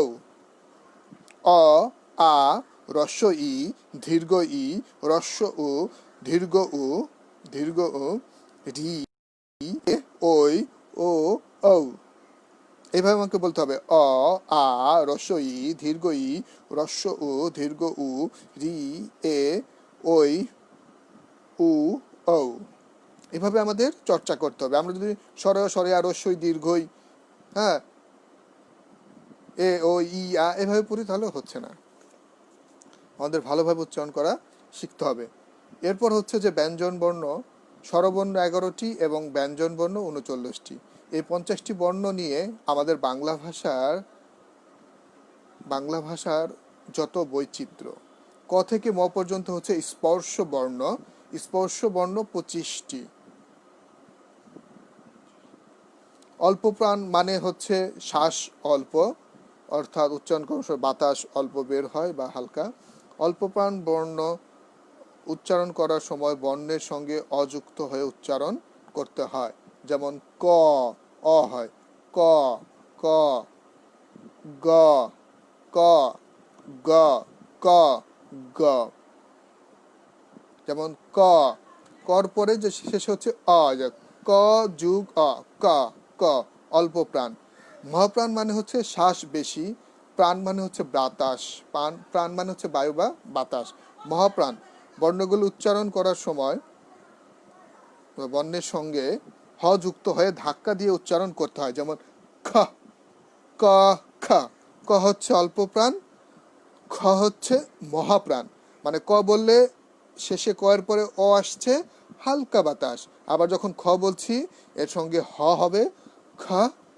অ, আ, রস্য ই, দীর্ঘ ই, রস্য উ, দীর্ঘ উ, দীর্ঘ উ। রি, এ, ওই, ও, ঔ। এইভাবে আমাকে বলতে হবে। অ, আ, রস্য ই, দীর্ঘ ই, রস্য উ, দীর্ঘ উ, রি, এ, ওই, উ, ঔ। এভাবে আমাদের চর্চা করতে হবে। আমরা যদি স্বরে স্বরে আর রস্যই দীর্ঘই, হ্যাঁ, এ ও ই আ এভাবে পড়ি তাহলে হচ্ছে না। আমাদের ভালোভাবে উচ্চারণ করা শিখতে হবে। এরপর হচ্ছে যে ব্যঞ্জন বর্ণ, স্বরবর্ণ 11টি এবং ব্যঞ্জন বর্ণ 39টি। এই 50টি বর্ণ নিয়ে আমাদের বাংলা ভাষার যত বৈচিত্র্য। ক থেকে ম পর্যন্ত হচ্ছে স্পর্শ বর্ণ। স্পর্শ বর্ণ 25টি। অল্প প্রাণ মানে হচ্ছে শ্বাস অল্প, অর্থাৎ উচ্চারণ করার সময় বাতাস অল্প বের হয় বা হালকা। অল্প প্রাণ বর্ণ উচ্চারণ করার সময় বর্ণের সঙ্গে অযুক্ত হয়ে উচ্চারণ করতে হয়। যেমন ক, অ হয়, ক, ক, গ, ক, গ, ক, গ। যেমন ক, কর পরে যে শেষে হচ্ছে অ, ক যুগ অ, ক, ক, অল্প প্রাণ। মহাপ্রাণ মানে হচ্ছে শ্বাস বেশি, প্রাণ মানে হচ্ছে বাতাস, প্রাণ মানে হচ্ছে বায়ু বা বাতাস। মহাপ্রাণ বর্ণগুলো উচ্চারণ করার সময় বর্ণের সঙ্গে হ যুক্ত হয়ে ধাক্কা দিয়ে উচ্চারণ করতে হয়। যেমন খ, ক, খ। ক হচ্ছে অল্প প্রাণ, খ হচ্ছে মহাপ্রাণ। মানে ক বললে শেষে ক এর পরে অ আসছে, হালকা বাতাস। আবার যখন খ বলছি এর সঙ্গে হ হবে, খ,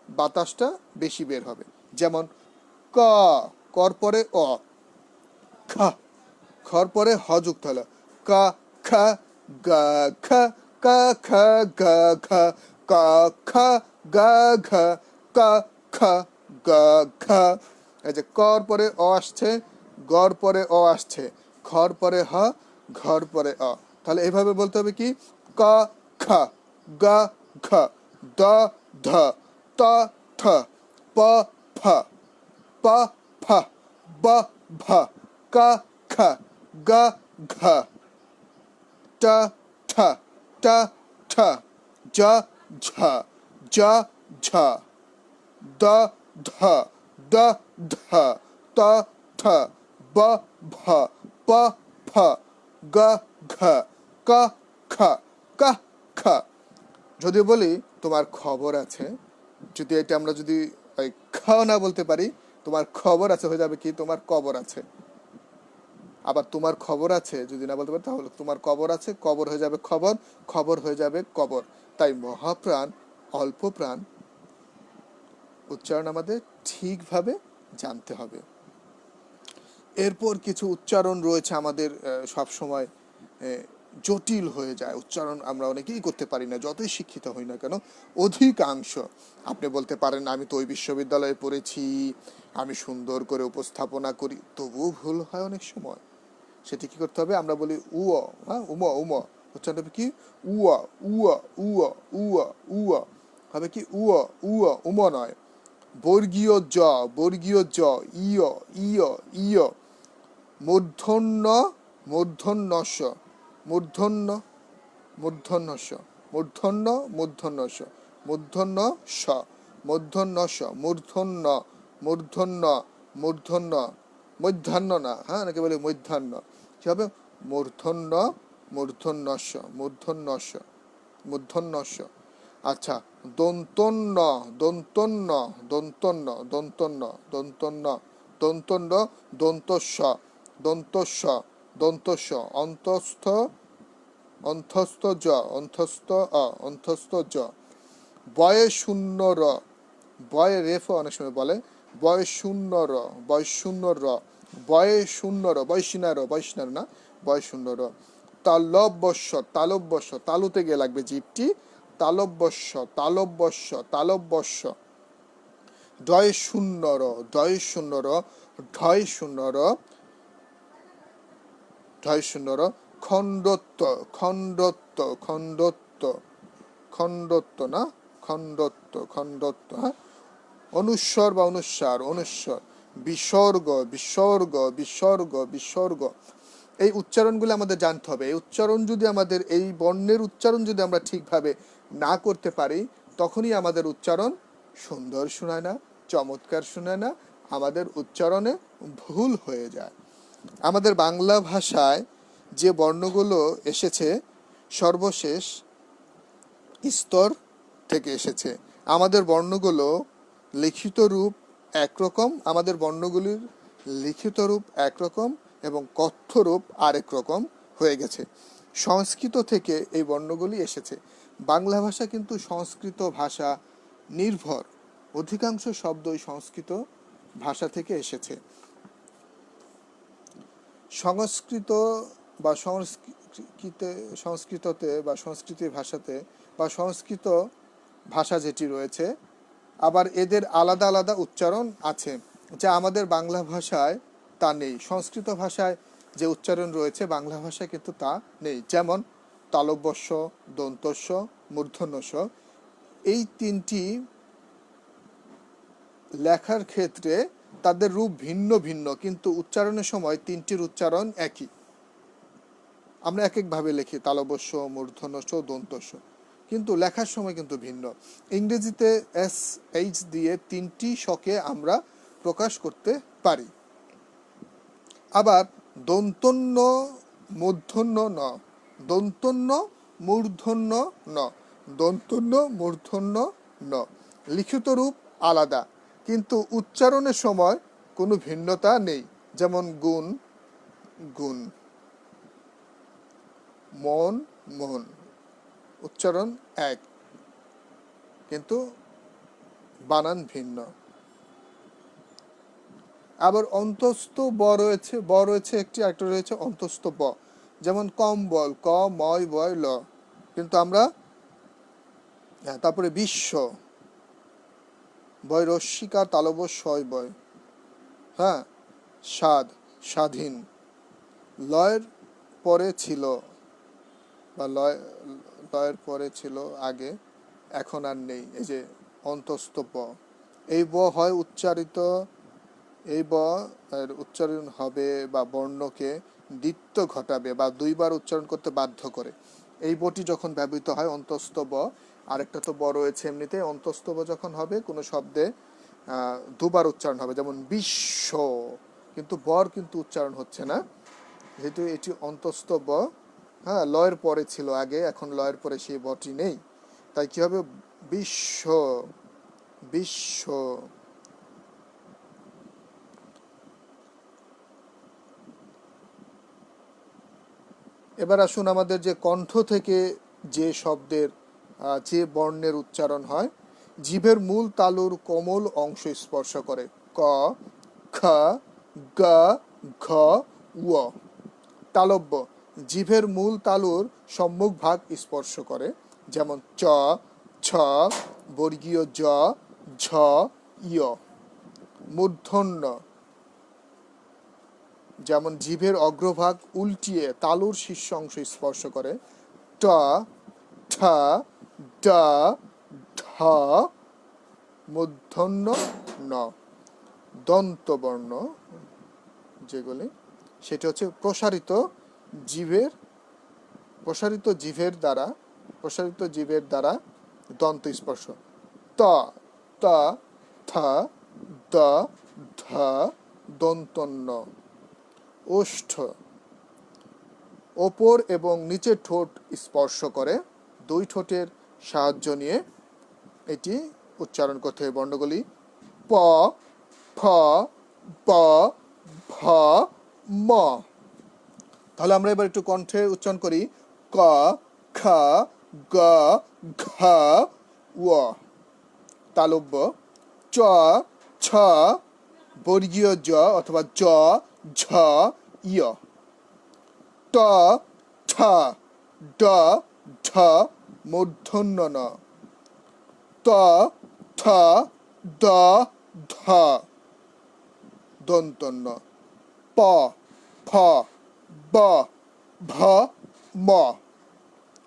বাতাসটা বেশি বের হবে। যেমন ক, কর পরে অ, খ, খর পরে হ যুক্ত হলো, ক, খ, গ, খ, ক, খ, গ, ঘ, ক, খ, গ, ঘ, ক, খ, গ, ঘ। এই যে কর পরে অ আসছে, গর পরে অ আসছে, খর পরে হ, ঘর পরে অ। তাহলে এইভাবে বলতে হবে কি, ক, খ, গ, ঘ, দ, ধ, ত, থ, প, ফ, প, ফ, ব, ভ, ক, খ, গ, ঘ, ট, ঠ, ট, ঠ, জ, ঝ, জ, ঝ, দ, ধ, দ, ধ, ত, থ, ব, ভ, প, ফ, গ, ঘ, ক, খ, ক, খ। যদি বলি তোমার খবর আছে, যদি এটা আমরা যদি ওই খ না বলতে পারি, তোমার খবর আছে হয়ে যাবে কি, তোমার কবর আছে। আবার তোমার খবর আছে যদি না বলতে পারি তাহলে তোমার কবর আছে, কবর হয়ে যাবে খবর, খবর হয়ে যাবে কবর। তাই মহাপ্রাণ, অল্প প্রাণ উচ্চারণ আমাদের ঠিকভাবে জানতে হবে। এরপর কিছু উচ্চারণ রয়েছে আমাদের সব সময় জটিল হয়ে যায়। উচ্চারণ আমরা অনেকেই করতে পারি না, যতই শিক্ষিত হই না কেন। অধিকাংশ, আপনি বলতে পারেন আমি তো ওই বিশ্ববিদ্যালয়ে পড়েছি, আমি সুন্দর করে উপস্থাপনা করি, তবুও ভুল হয় অনেক সময়। সেটি কি করতে হবে, আমরা বলি উয়, হ্যাঁ, উম উম, উচ্চারণ হবে কি উয়, উয়, উয়, উয়, উয় হবে কি উয়, উয়, উম নয়। বর্গীয় জ, বর্গীয় জ, ইয়, ইয়, ইয়। মূর্ধন্য, মূর্ধন্যস্য, মূর্ধন্য, মূর্ধন্যস্য, মূর্ধন্য, মূর্ধন্যস্য, মূর্ধন্য স, মূর্ধন্যস্য, মূর্ধন্য, মূর্ধন্য, মূর্ধন্য, মধ্যাহ্ন না, হ্যাঁ, অনেকে বলে মধ্যাহ্ন, কি হবে? মূর্ধন্য, মূর্ধন্যস্য, মূর্ধন্যস্য, মূর্ধন্যস্য। আচ্ছা, দন্তন্য, দন্তন্য, দন্তন্য, দন্তন্য, দন্তন্য, দন্তন্য, দন্তস্য, দন্তস্য, দন্তস্য, অন্তস্থ, অন্তস্থ জ, অন্তস্থ অ, অন্তস্থ জ। বয়ে শূন্য র, বয়ে রেফ অনেক সময় বলে, বয়ে শূন্য র, বয় শূন্য র, বয়ে শূন্য র, বয়সিনা র, বয়সিনা না, বয় শূন্য র। তালব্যস্য, তালব্যস্য, তালুতে গিয়ে লাগবে জীবটি, তালব্যস্য, তালব্যস্য, তালব্যস্য। ডয় শূন্য র, ডয় শূন্য র, ঢয় শূন্য র, ঢয় শূন্য র। খণ্ডত্ব, খণ্ডত্ব, খণ্ডত্ব, খণ্ডত্ব না, খণ্ডত্ব, খণ্ডত্ব, হ্যাঁ। অনুস্বর বা অনুস্বার, অনুস্বর। বিসর্গ, বিসর্গ, বিসর্গ, বিসর্গ। এই উচ্চারণগুলো আমাদের জানতে হবে। এই উচ্চারণ যদি আমাদের, এই বর্ণের উচ্চারণ যদি আমরা ঠিকভাবে না করতে পারি, তখনই আমাদের উচ্চারণ সুন্দর শোনায় না, চমৎকার শোনায় না, আমাদের উচ্চারণে ভুল হয়ে যায়। আমাদের বাংলা ভাষায় যে বর্ণগুলো এসেছে সর্বশেষ স্তর থেকে এসেছে। আমাদের বর্ণগুলো লিখিত রূপ একরকম, আমাদের বর্ণগুলির লিখিত রূপ একরকম এবং কথ্য রূপ আরেক রকম হয়ে গেছে। সংস্কৃত থেকে এই বর্ণগুলি এসেছে। বাংলা ভাষা কিন্তু সংস্কৃত ভাষা নির্ভর, অধিকাংশ শব্দই সংস্কৃত ভাষা থেকে এসেছে। সংস্কৃত বা সংস্কৃততে বা সংস্কৃতির ভাষাতে বা সংস্কৃত ভাষা যেটি রয়েছে, আবার এদের আলাদা আলাদা উচ্চারণ আছে, যা আমাদের বাংলা ভাষায় তা নেই। সংস্কৃত ভাষায় যে উচ্চারণ রয়েছে বাংলা ভাষায় কিন্তু তা নেই। যেমন তালব্যস্য, দন্তস্য, মূর্ধন্যস্য, এই তিনটি লেখার ক্ষেত্রে তাদের রূপ ভিন্ন ভিন্ন, কিন্তু উচ্চারণের সময় তিনটির উচ্চারণ একই। আমরা এক একভাবে লিখি, তালব্যস্য, মূর্ধন্যস্য, দন্তস্য, কিন্তু লেখার সময় কিন্তু ভিন্ন। ইংরেজিতে SH দিয়ে তিনটি শকে আমরা প্রকাশ করতে পারি। আবার দন্তন্য, মূর্ধন্য ন, দন্তন্য, মূর্ধন্য ন, দন্তন্য, মূর্ধন্য ন। লিখিত রূপ আলাদা, কিন্তু উচ্চারণের সময় কোনো ভিন্নতা নেই। যেমন গুণ, গুণ, মন, মন, উচ্চারণ এক, কিন্তু বানান ভিন্ন। আবার অন্তস্থ ব রয়েছে, ব রয়েছে একটি, আরেকটা রয়েছে অন্তস্থ ব। যেমন কম্বল, ক ময় বয় ল, কিন্তু আমরা, তারপরে বিশ্ব, বয় রস্মিকা তালব শয় বয়, হ্যাঁ। স্বাদ, স্বাধীন, লয়ের পরে ছিল বা লয়ের পরে ছিল আগে, এখন আর নেই, এই যে অন্তস্থ ব। এই ব হয় উচ্চারিত, এই ব এর উচ্চারণ হবে বা বর্ণকে দ্বিত্ব ঘটাবে বা দুইবার উচ্চারণ করতে বাধ্য করে। এই বটি যখন ব্যবহৃত হয় অন্তস্থ ব, আরেকটা তো ব রয়েছে এমনিতে, অন্তস্থ ব যখন হবে কোনো শব্দে দুবার উচ্চারণ হবে, যেমন বিশ্ব, কিন্তু বর কিন্তু উচ্চারণ হচ্ছে না, যেহেতু এটি অন্তস্থ ব, হ্যাঁ। লয়ের পরে ছিল আগে, এখন লয়ের পরে সেই বটি নেই, তাই কি হবে? বিশ্ব, বিশ্ব। এবার আসুন আমাদের যে কণ্ঠ থেকে যে শব্দের যে বর্ণের উচ্চারণ হয়, জিভের মূল তালুর কোমল অংশ স্পর্শ করে। ক, খ, গ, ঘ, উ। তালব্য, জিভের মূল তালুর সম্মুখ ভাগ স্পর্শ করে। যেমন চ, ছ, বর্গীয় জ, ঝ, ইয়। মূর্ধন্য, যেমন জিভের অগ্রভাগ উল্টিয়ে তালুর শীর্ষ অংশ স্পর্শ করে। ট, ঠ, ড, ঢ, মূর্ধন্য ন। দন্তবর্ণ যেগুলি, সেটা হচ্ছে প্রসারিত জিভের দ্বারা দন্ত স্পর্শ। ত, ত, থ, দ, ধ, দন্তন্য। ওষ্ঠ, ওপর এবং নিচের ঠোঁট স্পর্শ করে, দুই ঠোঁটের সাহায্য নিয়ে এটি উচ্চারণ করতে হবে বর্ণগুলি প, ফ, প, ভ, ম। তাহলে আমরা এবার একটু কণ্ঠে উচ্চারণ করি ক, খ, গ, ঘ, ও। তালব্য চ, ছ, বর্গীয় জ অথবা জ, ঝ, ইয়। ট, ঠ, ড, ঢ, মূর্ধন্য ন। ত, থ, দ, ধ, দন্তন্য। প, ফ, ব, ভ, ম।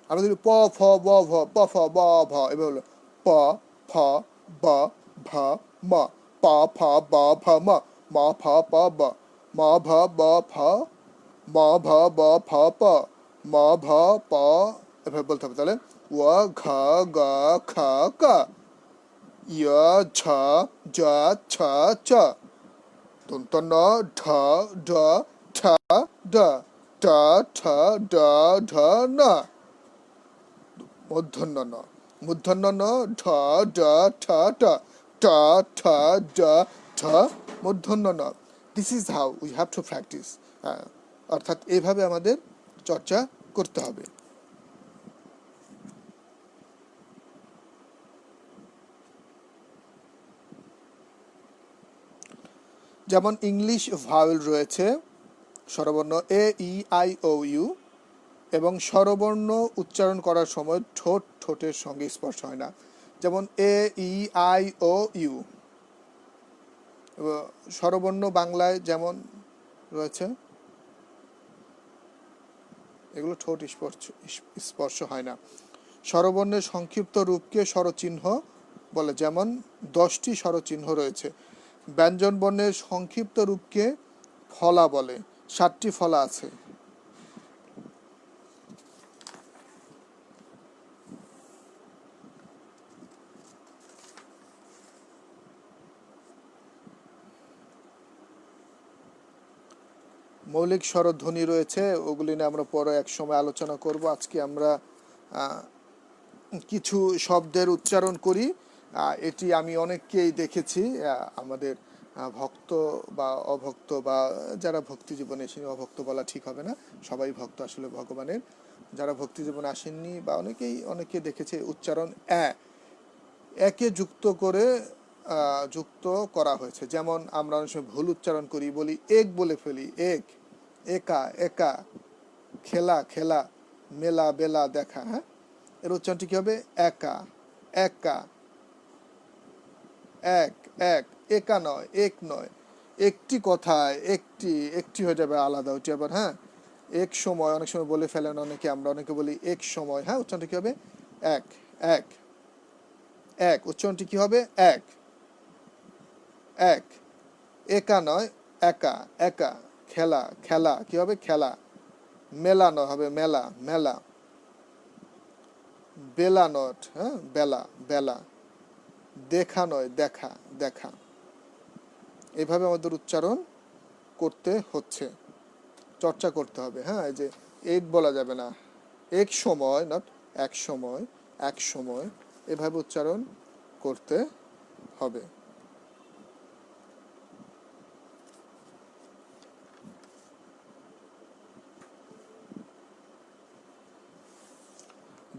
আমরা যদি প, ফ, ব, ভ, প, ফ, ব, ভ এভাবে হলো প, ফ, ব, ভ, ম। প, ফ, ব, ভ, ম। ম, ফ, প, ব। ম, ভ, ব, ফ। ম, ভ, ব, ফ, প। ম, ভ, প এভাবে বলতে হবে। তাহলে ও, ঘ, গ, খ, ক। য়, ঝ, জ, ছ, চ। দন্তন্য ঢ, ঢ, ঠ, ড। ট, ঠ, ড, ঢ, ন। মূর্ধন্য ন। মূর্ধন্য ন ঢ, ড, ঠ, ট। ট, ঠ, ড, ঠ, মূর্ধন্য ন। This is how we have to practice. অর্থাৎ এইভাবে আমাদের চর্চা করতে হবে। যেমন ইংলিশ ভাওয়েল রয়েছে স্বরবর্ণ এ, ই, আই, ও, ইউ, এবং স্বরবর্ণ উচ্চারণ করার সময় ঠোঁট ঠোঁটের সঙ্গে স্পর্শ হয় না। যেমন এ, ই, আই, ও, ইউ। স্বরবর্ণ বাংলায় যেমন রয়েছে এগুলো ঠোঁট স্পর্শ হয় না। স্বরবর্ণের সংক্ষিপ্ত রূপকে স্বরচিহ্ন বলে, যেমন 10টি স্বরচিহ্ন রয়েছে। ব্যঞ্জন বর্ণের সংক্ষিপ্ত রূপকে ফলা বলে, 7টি ফলা আছে। মৌলিক স্বরধ্বনি রয়েছে, ওগুলি নিয়ে আমরা পরে এক সময় আলোচনা করব। আজকে আমরা কিছু শব্দের উচ্চারণ করি। এটি আমি অনেককেই দেখেছি, আমাদের ভক্ত বা অভক্ত বা যারা ভক্তি জীবনে এসেনি, অভক্ত বলা ঠিক হবে না, সবাই ভক্ত আসলে ভগবানের। যারা ভক্তি জীবনে আসেননি বা অনেকে দেখেছে উচ্চারণ একে যুক্ত করে যুক্ত করা হয়েছে। যেমন আমরা অনেক সময় ভুল উচ্চারণ করি, বলি এক বলে ফেলি, এক, একা একা, খেলা খেলা, মেলা বেলা দেখা। হ্যাঁ, এর উচ্চারণটি কি হবে? একা একা, এক এক, একা নয়, এক নয়। একটি কথায় একটি একটি হয়ে যাবে আলাদা, ওইটি আবার। হ্যাঁ, এক সময় অনেক সময় বলে ফেলেন অনেকে, আমরা অনেকে বলি এক সময়। হ্যাঁ, উচ্চারণটি কি হবে? এক এক এক, উচ্চারণটি কি হবে? এক এক, একা নয়, একা একা। খেলা খেলা কি হবে? খেলা। মেলা নয়, হবে মেলা মেলা। বেলা নট, হ্যাঁ, বেলা বেলা। দেখা নয়, দেখা দেখা। এইভাবে আমাদের উচ্চারণ করতে হচ্ছে, চর্চা করতে হবে। হ্যাঁ, এই যে এক বলা যাবে না, এক সময় নট এক সময়, এক সময়, এভাবে উচ্চারণ করতে হবে।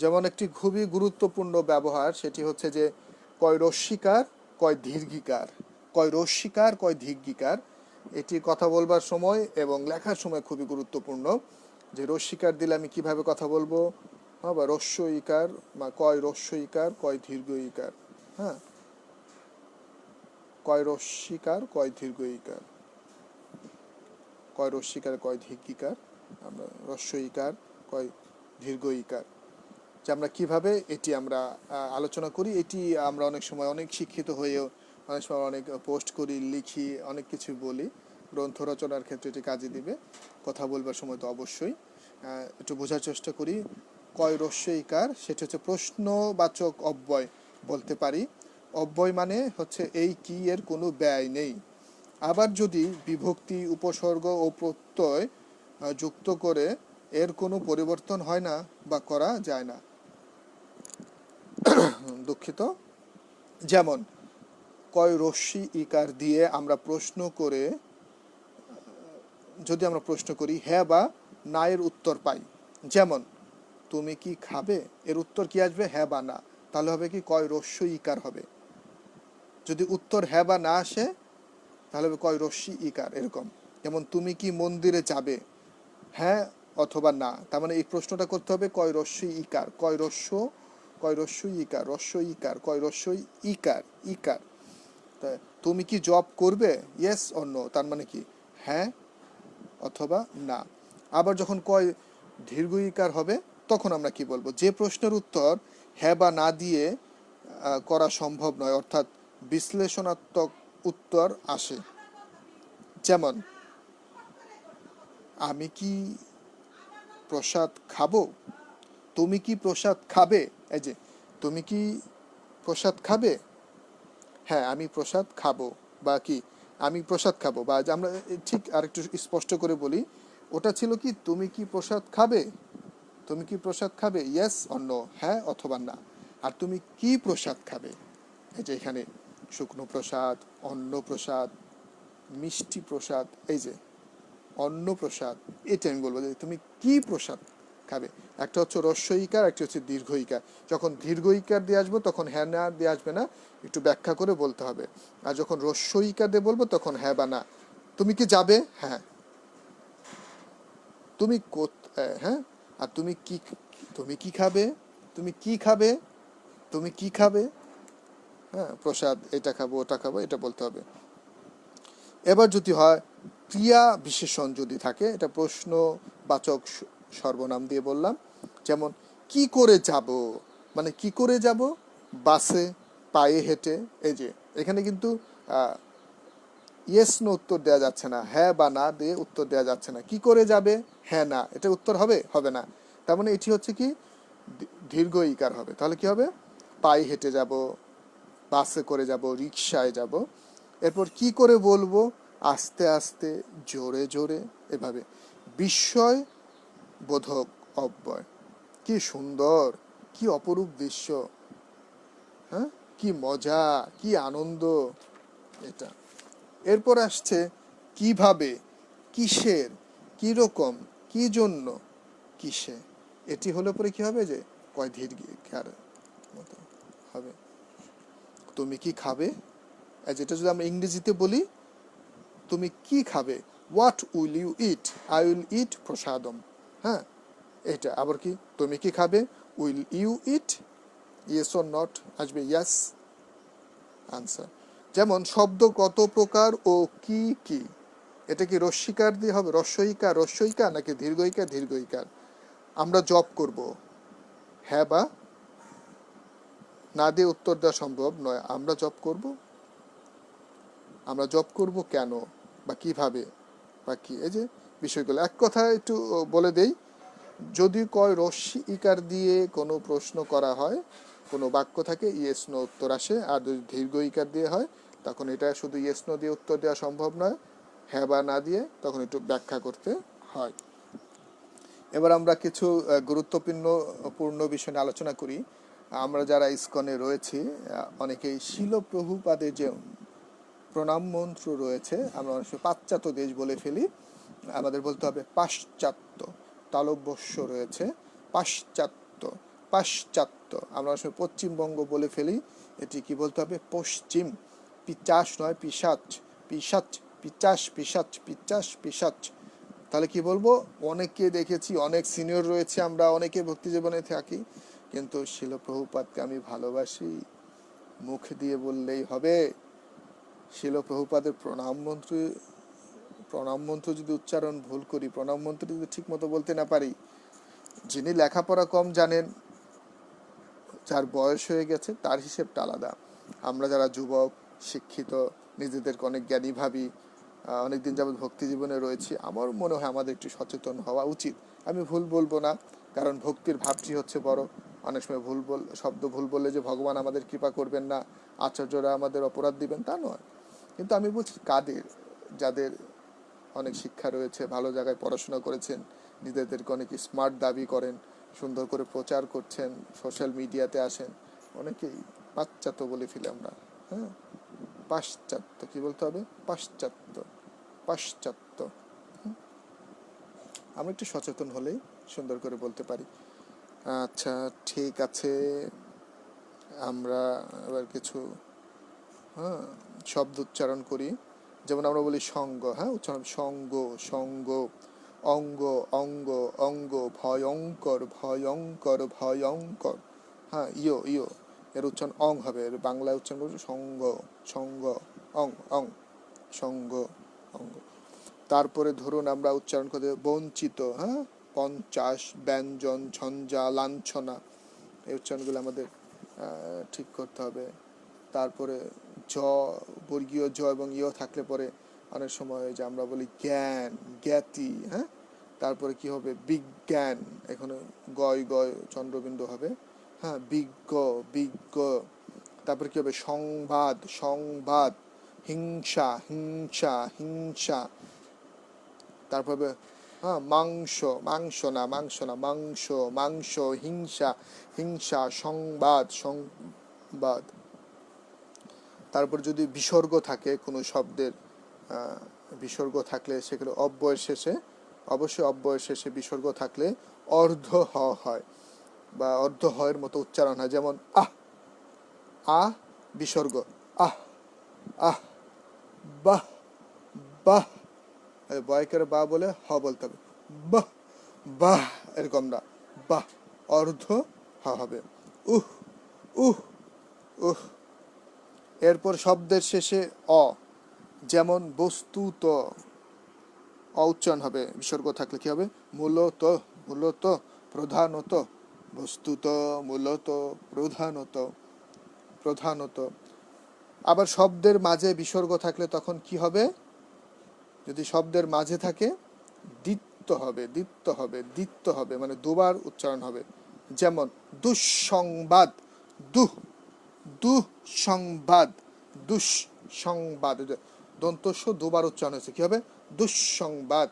যেমন একটি খুবই গুরুত্বপূর্ণ ব্যবহার, সেটি হচ্ছে যে কয় রস্যিকার কয় দীর্ঘিকার, কয় রস্যিকার কয় দীর্ঘিকার। এটি কথা বলবার সময় এবং লেখার সময় খুবই গুরুত্বপূর্ণ, যে রস্যিকার দিলে আমি কিভাবে কথা বলবো, হ্যাঁ, বা রস্য ইকার বা কয় রস্য ইকার কয় দীর্ঘ ইকার। হ্যাঁ, কয় রস্যিকার কয় দীর্ঘ ইকার, কয় রস্যিকার কয় দীর্ঘিকার, আমরা রস্য ইকার কয় দীর্ঘ ইকার, যে আমরা কিভাবে এটি আমরা আলোচনা করি। এটি আমরা অনেক সময় অনেক শিক্ষিত হয়েও অনেক সময় অনেক পোস্ট করি, লিখি, অনেক কিছু বলি। গ্রন্থ রচনার ক্ষেত্রে এটি কাজে দিবে, কথা বলবার সময় তো অবশ্যই একটু বোঝার চেষ্টা করি। কয় রস্য ইকার, সেটি হচ্ছে প্রশ্নবাচক অব্যয় বলতে পারি। অব্যয় মানে হচ্ছে এই কি এর কোনো ব্যয় নেই, আবার যদি বিভক্তি, উপসর্গ ও প্রত্যয় যুক্ত করে এর কোনো পরিবর্তন হয় না বা করা যায় না। দুঃখিত। যেমন কয় রশ্মি ইকার দিয়ে আমরা প্রশ্ন করে, যদি আমরা প্রশ্ন করি হ্যাঁ বা না এর উত্তর পাই, যেমন তুমি কি খাবে, এর উত্তর কি আসবে? হ্যাঁ বা না। তাহলে হবে কি? কয় রস্যই ইকার হবে। যদি উত্তর হ্যাঁ বা না আসে তাহলে হবে কয় রস্যি ইকার, এরকম। যেমন তুমি কি মন্দিরে যাবে, হ্যাঁ অথবা না। তার মানে এই প্রশ্নটা করতে হবে কয় রস্যই ইকার, কয় রস্য, কয় রস্যই ইকার, রস্য ইকার, কয় রস্যই ইকার, ইকার। তুমি কি জব করবে, ইয়েস অর নো, তার মানে কি? হ্যাঁ অথবা না। আবার যখন কয় দীর্ঘ ইকার হবে তখন আমরা কি বলবো? যে প্রশ্নের উত্তর হ্যাঁ বা না দিয়ে করা সম্ভব নয়, অর্থাৎ বিশ্লেষণাত্মক উত্তর আসে। যেমন আমি কি প্রসাদ খাবো, তুমি কি প্রসাদ খাবে। এই যে তুমি কি প্রসাদ খাবে, হ্যাঁ আমি প্রসাদ খাবো, বা কি আমি প্রসাদ খাবো। বা আমরা ঠিক আরেকটু স্পষ্ট করে বলি, ওটা ছিল কি তুমি কি প্রসাদ খাবে, তুমি কি প্রসাদ খাবে, ইয়েস অর নো, হ্যাঁ অথবা না। আর তুমি কি প্রসাদ খাবে, এই যে এখানে শুকনো প্রসাদ, অন্ন প্রসাদ, মিষ্টি প্রসাদ, এই যে অন্ন প্রসাদ, এটা আমি বলবো যে তুমি কি প্রসাদ খাবে। একটা হচ্ছে হ্রস্ব ইকার, একটা হচ্ছে দীর্ঘ ইকার। যখন দীর্ঘ ইকার দিয়ে আসবো তখন হ্যাঁ না দিয়ে আসবে না, একটু ব্যাখ্যা করে বলতে হবে। আর যখন হ্রস্ব ইকার দিয়ে বলবো তখন হ্যাঁ বা না। তুমি কি যাবে, হ্যাঁ। তুমি হ্যাঁ। আর তুমি কি, তুমি কি খাবে, তুমি কি খাবে, তুমি কি খাবে, হ্যাঁ প্রসাদ, এটা খাবো ওটা খাবো, এটা বলতে হবে। এবার যদি হয় ক্রিয়া বিশেষণ যদি থাকে, এটা প্রশ্নবাচক সর্বনাম দিয়ে বললাম। যেমন কি করে যাব, মানে কি করে যাব, বাসে, পায়ে হেঁটে। এই যে এখানে কিন্তু ইয়েস নো উত্তর দেওয়া যাচ্ছে না, হ্যাঁ বা না দিয়ে উত্তর দেওয়া যাচ্ছে না। কি করে যাবে, হ্যাঁ না, এটা উত্তর হবে, হবে না। তার মানে এটি হচ্ছে কি দীর্ঘ ইকার হবে। তাহলে কি হবে? পায়ে হেঁটে যাব, বাসে করে যাব, রিক্সায় যাব। এরপর কি করে বলবো, আস্তে আস্তে, জোরে জোরে, এভাবে। বিস্ময় বোধক অব্যয়, কি সুন্দর, কি অপরূপ দৃশ্য, হ্যাঁ কি মজা, কি আনন্দ, এটা। এরপর আসছে কিভাবে, কিসের, কি রকম, কি জন্য, কিসে। এটি হলে পরে কি হবে? যে কয় দীর্ঘিকার মতো হবে। তুমি কি খাবে, যেটা যদি আমরা ইংরেজিতে বলি, তুমি কি খাবে, what will you eat, I will eat prasadam, হ্যাঁ এটা। আবার কি তুমি কি খাবে, will you eat, yes or not আসবে ইয়াস আনসার। যেমন শব্দ কত প্রকার ও কি কি, এটা কি রস্যিকার দিয়ে হবে, রস্যইকার রস্যইকার, নাকি দীর্ঘইকার দীর্ঘইকার। আমরা জব করব, হ্যাঁ বা না দিয়ে উত্তর দেওয়া সম্ভব নয়। আমরা জব করব, আমরা জব করব কেন বা কিভাবে বা কি, এই যে বিষয়গুলো। এক কথা একটু বলে দেই, যদি কয় রস্যি ইকার দিয়ে কোনো প্রশ্ন করা হয়, কোনো বাক্য থাকে, ইয়েস নো উত্তর আসে। আর যদি দীর্ঘ ইকার দিয়ে হয় তখন এটা শুধু ইয়েস নো দিয়ে উত্তর দেওয়া সম্ভব নয়, হ্যাঁ বা না দিয়ে তখন একটু ব্যাখ্যা করতে হয়। এবার আমরা কিছু গুরুত্বপূর্ণ বিষয় নিয়ে আলোচনা করি। আমরা যারা ইসকনে রয়েছি অনেকেই শিল প্রভুপাদের যে প্রণাম মন্ত্র রয়েছে, আমরা অনেক সময় পাশ্চাত্য দেশ বলে ফেলি, আমাদের বলতে হবে পাশ্চাত্য। তালব্যস্য রয়েছে, পাশ্চাত্য, পাশ্চাত্য। আমরা অনেক সময় পশ্চিমবঙ্গ বলে ফেলি, এটি কি বলতে হবে? পশ্চিম। পিচাস নয় পিশাচ, পিশাচ, পিচাস পিশাচ, পিচাস পিশাচ। তাহলে কি বলবো? অনেককে দেখেছি, অনেক সিনিয়র রয়েছে, আমরা অনেকে ভক্তি জীবনে থাকি, কিন্তু শিল প্রভুপাদকে আমি ভালোবাসি, মুখ দিয়ে বললেই হবে। শিল প্রভুপাদের প্রণাম মন্ত্র যদি উচ্চারণ ভুল করি, প্রণাম মন্ত্র যদি ঠিক মতো বলতে না পারি, যিনি লেখাপড়া কম জানেন, যার বয়স হয়ে গেছে, তার হিসেবটা আলাদা। আমরা যারা যুবক, শিক্ষিত, নিজেদেরকে অনেক জ্ঞানী ভাবি, অনেকদিন যাবৎ ভক্তি জীবনে রয়েছি, আমার মনে হয় আমাদের একটু সচেতন হওয়া উচিত। আমি ভুল বলবো না, কারণ ভক্তির ভাবটি হচ্ছে বড়। অনেক সময় শব্দ ভুল বললে যে ভগবান আমাদের কৃপা করবেন না, আচার্যরা আমাদের অপরাধ দিবেন, তা নয়। কিন্তু আমি বলছি কাদের, যাদের অনেক শিক্ষা রয়েছে, ভালো জায়গায় পড়াশোনা করেছেন, নিজেদেরকে অনেক স্মার্ট দাবি করেন, সুন্দর করে প্রচার করছেন, সোশ্যাল মিডিয়াতে আসেন, অনেকেই পাশ্চাত্য বলে ফেলি আমরা। হ্যাঁ, পাশ্চাত্য, কি বলতে হবে? পাশ্চাত্য, পাশ্চাত্য। আমরা একটু সচেতন হলেই সুন্দর করে বলতে পারি। আচ্ছা, ঠিক আছে, আমরা এবার কিছু শব্দ উচ্চারণ করি। যেমন আমরা বলি সঙ্গ, হ্যাঁ, উচ্চারণ সঙ্গ, সঙ্গ, অঙ্গ, অঙ্গ, অঙ্গ, ভয়ঙ্কর, ভয়ঙ্কর, ভয়ঙ্কর। হ্যাঁ, ইয়ো, ইয়ো, এর উচ্চারণ অং হবে, এর বাংলায় উচ্চারণ করবো সঙ্গ, সঙ্গ, অং, অং, সঙ্গ, অঙ্গ। তারপরে ধরুন আমরা উচ্চারণ করে বঞ্চিত, হ্যাঁ, 50, ব্যঞ্জন, ঝঞ্ঝা, লাঞ্ছনা, এই উচ্চারণগুলো আমাদের ঠিক করতে হবে। তারপরে জ, বর্গীয় জ এবং ইয় থাকলে পরে অনেক সময় যে আমরা বলি জ্ঞান, জ্ঞাতি, হ্যাঁ। তারপরে কি হবে? বিজ্ঞান, এখানে গয় গয় চন্দ্রবিন্দু হবে, হ্যাঁ, বিজ্ঞ, বিজ্ঞ। তারপরে কি হবে? সংবাদ, সংবাদ, হিংসা, হিংসা, হিংসা। তারপর হবে হ্যাঁ মাংস, মাংস না, মাংস না, মাংস, মাংস, হিংসা, হিংসা, সংবাদ, সংবাদ। তারপর যদি বিসর্গ থাকে কোনো শব্দের, বিসর্গ থাকলে সেগুলো অব্যয়ের শেষে, অবশ্যই অব্যয়ের শেষে বিসর্গ থাকলে অর্ধ হ হয় বা অর্ধ হয়ের মতো উচ্চারণ হয়। যেমন আহ, আ বিসর্গ, আহ, আহ, বাহ, বাহ, বয়কের বা বলে হ বলতে হবে, বাহ, বাহ, এরকম না, বাহ, অর্ধ হ হবে, উহ, উহ, উহ। এরপর শব্দের শেষে অ, যেমন বস্তুত, অ উচ্চারণ হবে, বিসর্গ থাকলে কি হবে? মূলত, মূলত, প্রধানত, বস্তুত, মূলত, প্রধানত, প্রধানত। আবার শব্দের মাঝে বিসর্গ থাকলে তখন কি হবে? যদি শব্দের মাঝে থাকে দ্বিত্ব হবে, দ্বিত্ব হবে, দ্বিত্ব হবে, মানে দুবার উচ্চারণ হবে। যেমন দুঃসংবাদ, দুঃ, দুঃসংবাদ, দুঃসংবাদ, দন্তস্ব দুবার উচ্চারণ হয়েছে, কি হবে? দুঃসংবাদ,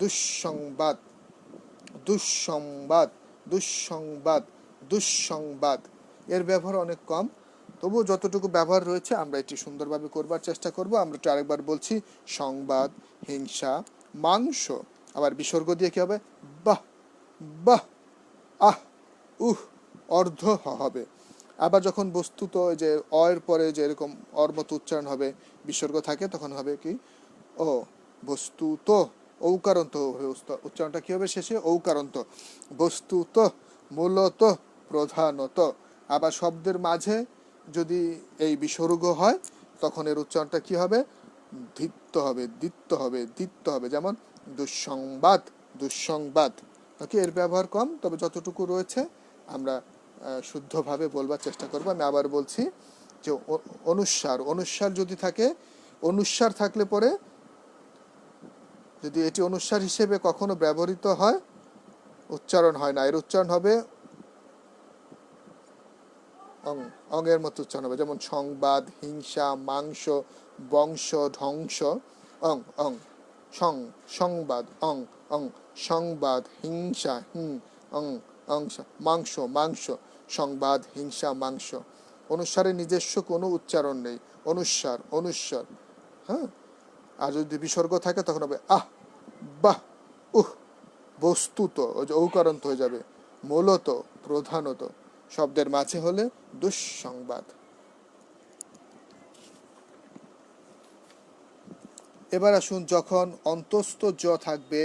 দুঃসংবাদ, দুঃসংবাদ, দুঃসংবাদ, দুঃসংবাদ। এর ব্যবহার অনেক কম, তবুও যতটুকু ব্যবহার রয়েছে আমরা এটি সুন্দরভাবে করবার চেষ্টা করব। আমরা একটু আরেকবার বলছি, সংবাদ, হিংসা, মাংস। আবার বিসর্গ দিয়ে কি হবে? বাহ, বাহ, আহ, উহ, অর্ধ হবে। আবার যখন বস্তুত যে অয়ের পরে যে এরকম অর মতো উচ্চারণ হবে, বিসর্গ থাকে, তখন হবে কি? ও, বস্তুত, ঔকারন্ত উচ্চারণটা কি হবে শেষে? ঔকারন্ত, বস্তুত, মূলত, প্রধানত। আবার শব্দের মাঝে যদি এই বিসর্গ হয় তখন এর উচ্চারণটা কি হবে? ধিত্ব হবে, দ্বিত্ব হবে, দ্বিত্ব হবে। যেমন দুঃসংবাদ, দুঃসংবাদ। ওকে, এর ব্যবহার কম, তবে যতটুকু রয়েছে আমরা শুদ্ধভাবে বলবার চেষ্টা করব। আমি আবার বলছি যে অনুস্বার, অনুস্বার যদি থাকে, অনুস্বার থাকলে পরে যদি এটি অনুস্বার হিসেবে কখনো ব্যবহৃত হয়, উচ্চারণ হয় না, এর উচ্চারণ হবে অং, অঙ্গের মতো উচ্চারণ হবে। যেমন সংবাদ, হিংসা, মাংস, বংশ, ধ্বংস, অং, অং, সং, সংবাদ, অং, অং, সংবাদ, হিংসা, হিং, অং, অংশ, মাংস, মাংস, সংবাদ, হিংসা, মাংস। অনুস্বারের নিজস্ব কোনো উচ্চারণ নেই, অনুস্বার, অনুস্বার। হ্যাঁ, আর যদি বিসর্গ থাকে তখন হবে আহ, বাহ, উহ, বস্তুত, ওই যে ঔকারান্ত হয়ে যাবে, মূলত, প্রধানত। শব্দের মাঝে হলে দুঃসংবাদ। এবার আসুন, যখন অন্তস্থ জ থাকবে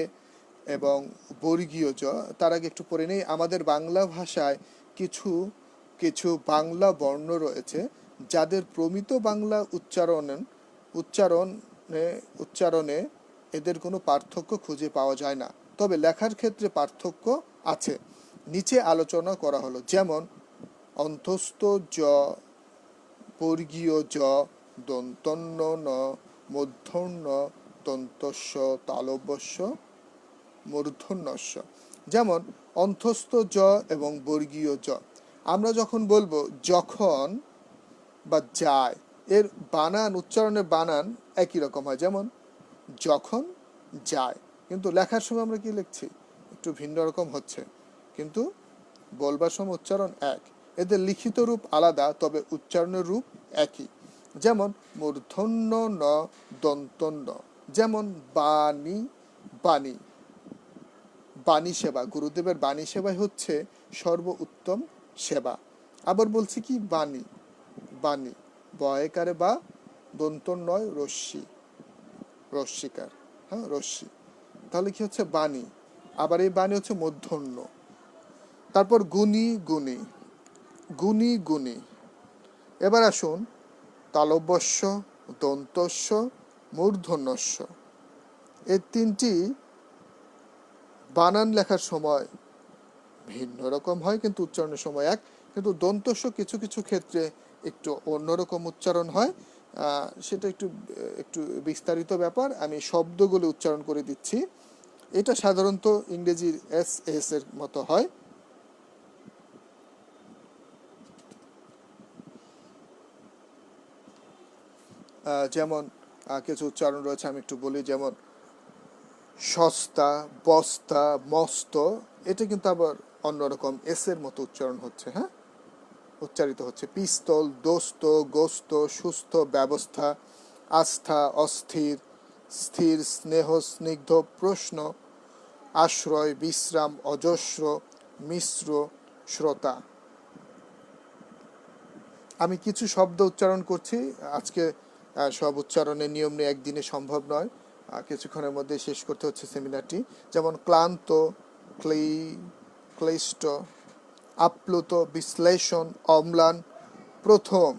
এবং বর্গীয় জ, তার আগে একটু পড়ে নেই। আমাদের বাংলা ভাষায় কিছু কিছু বাংলা বর্ণ রয়েছে যাদের প্রমিত বাংলা উচ্চারণে এদের কোনো পার্থক্য খুঁজে পাওয়া যায় না, তবে লেখার ক্ষেত্রে পার্থক্য আছে। নিচে আলোচনা করা হলো। যেমন অন্তস্থ জ, বর্গীয় জ, দন্তন্য ন, মূর্ধন্য দন্তস্য, তালব্যস্য, মূর্ধন্যস্য। যেমন অন্তস্থ জ এবং বর্গীয় জ, আমরা যখন বলবো যখন বা যায়, এর বানান, উচ্চারণের বানান একই রকম হয়। যেমন যখন যায়। কিন্তু লেখার সময় আমরা কি লিখছি, একটু ভিন্ন রকম হচ্ছে, কিন্তু বলবার সময় উচ্চারণ এক। এদের লিখিত রূপ আলাদা, তবে উচ্চারণের রূপ একই। যেমন মূর্ধন্য ন দন্তন্য, যেমন বাণী, বাণী, বাণী সেবা, গুরুদেবের বাণী সেবাই হচ্ছে সর্ব উত্তম সেবা। আবার বলছি কি বাণী, বাণী বয়কারে বা দন্ত নয় রশ্মি, রশ্মিকার, হ্যাঁ রশ্মি, তাহলে কি হচ্ছে বাণী। আবার এই বাণী হচ্ছে মূর্ধন্য। তারপর গুণী, গুণী, গুণী, গুণী। এবার আসুন তালব্যস্য, দন্তস্য, মূর্ধন্যস্য। এই তিনটি বানান লেখার সময় ভিন্ন রকম হয়, কিন্তু উচ্চারণের সময় এক। কিন্তু দন্তস্য কিছু কিছু ক্ষেত্রে একটু অন্যরকম উচ্চারণ হয়, সেটা একটু একটু বিস্তারিত ব্যাপার। আমি শব্দগুলো উচ্চারণ করে দিচ্ছি। এটা সাধারণত ইংরেজির এস এস এর মতো হয়। যেমন কিছু উচ্চারণ রয়েছে, আমি একটু বলি। যেমন সস্তা, বস্তা, মস্ত, এটা কিন্তু আবার অন্যরকম এস এর মতো উচ্চারণ হচ্ছে, হ্যাঁ উচ্চারিত হচ্ছে। পিস্তল, দোস্ত, গোস্ত, সুস্থ, ব্যবস্থা, আস্থা, অস্থির, স্থির, স্নেহ, স্নিগ্ধ, প্রশ্ন, আশ্রয়, বিশ্রাম, অজস্র, মিশ্র, শ্রোতা। আমি কিছু শব্দ উচ্চারণ করছি আজকে। সব উচ্চারণের নিয়ম নিয়ে একদিনে সম্ভব নয়, কিছুক্ষণের মধ্যে শেষ করতে হচ্ছে সেমিনারটি। যেমন ক্লান্ত, ক্লিষ্ট, আপ্লুত, বিশ্লেষণ, অম্লান, প্রথম,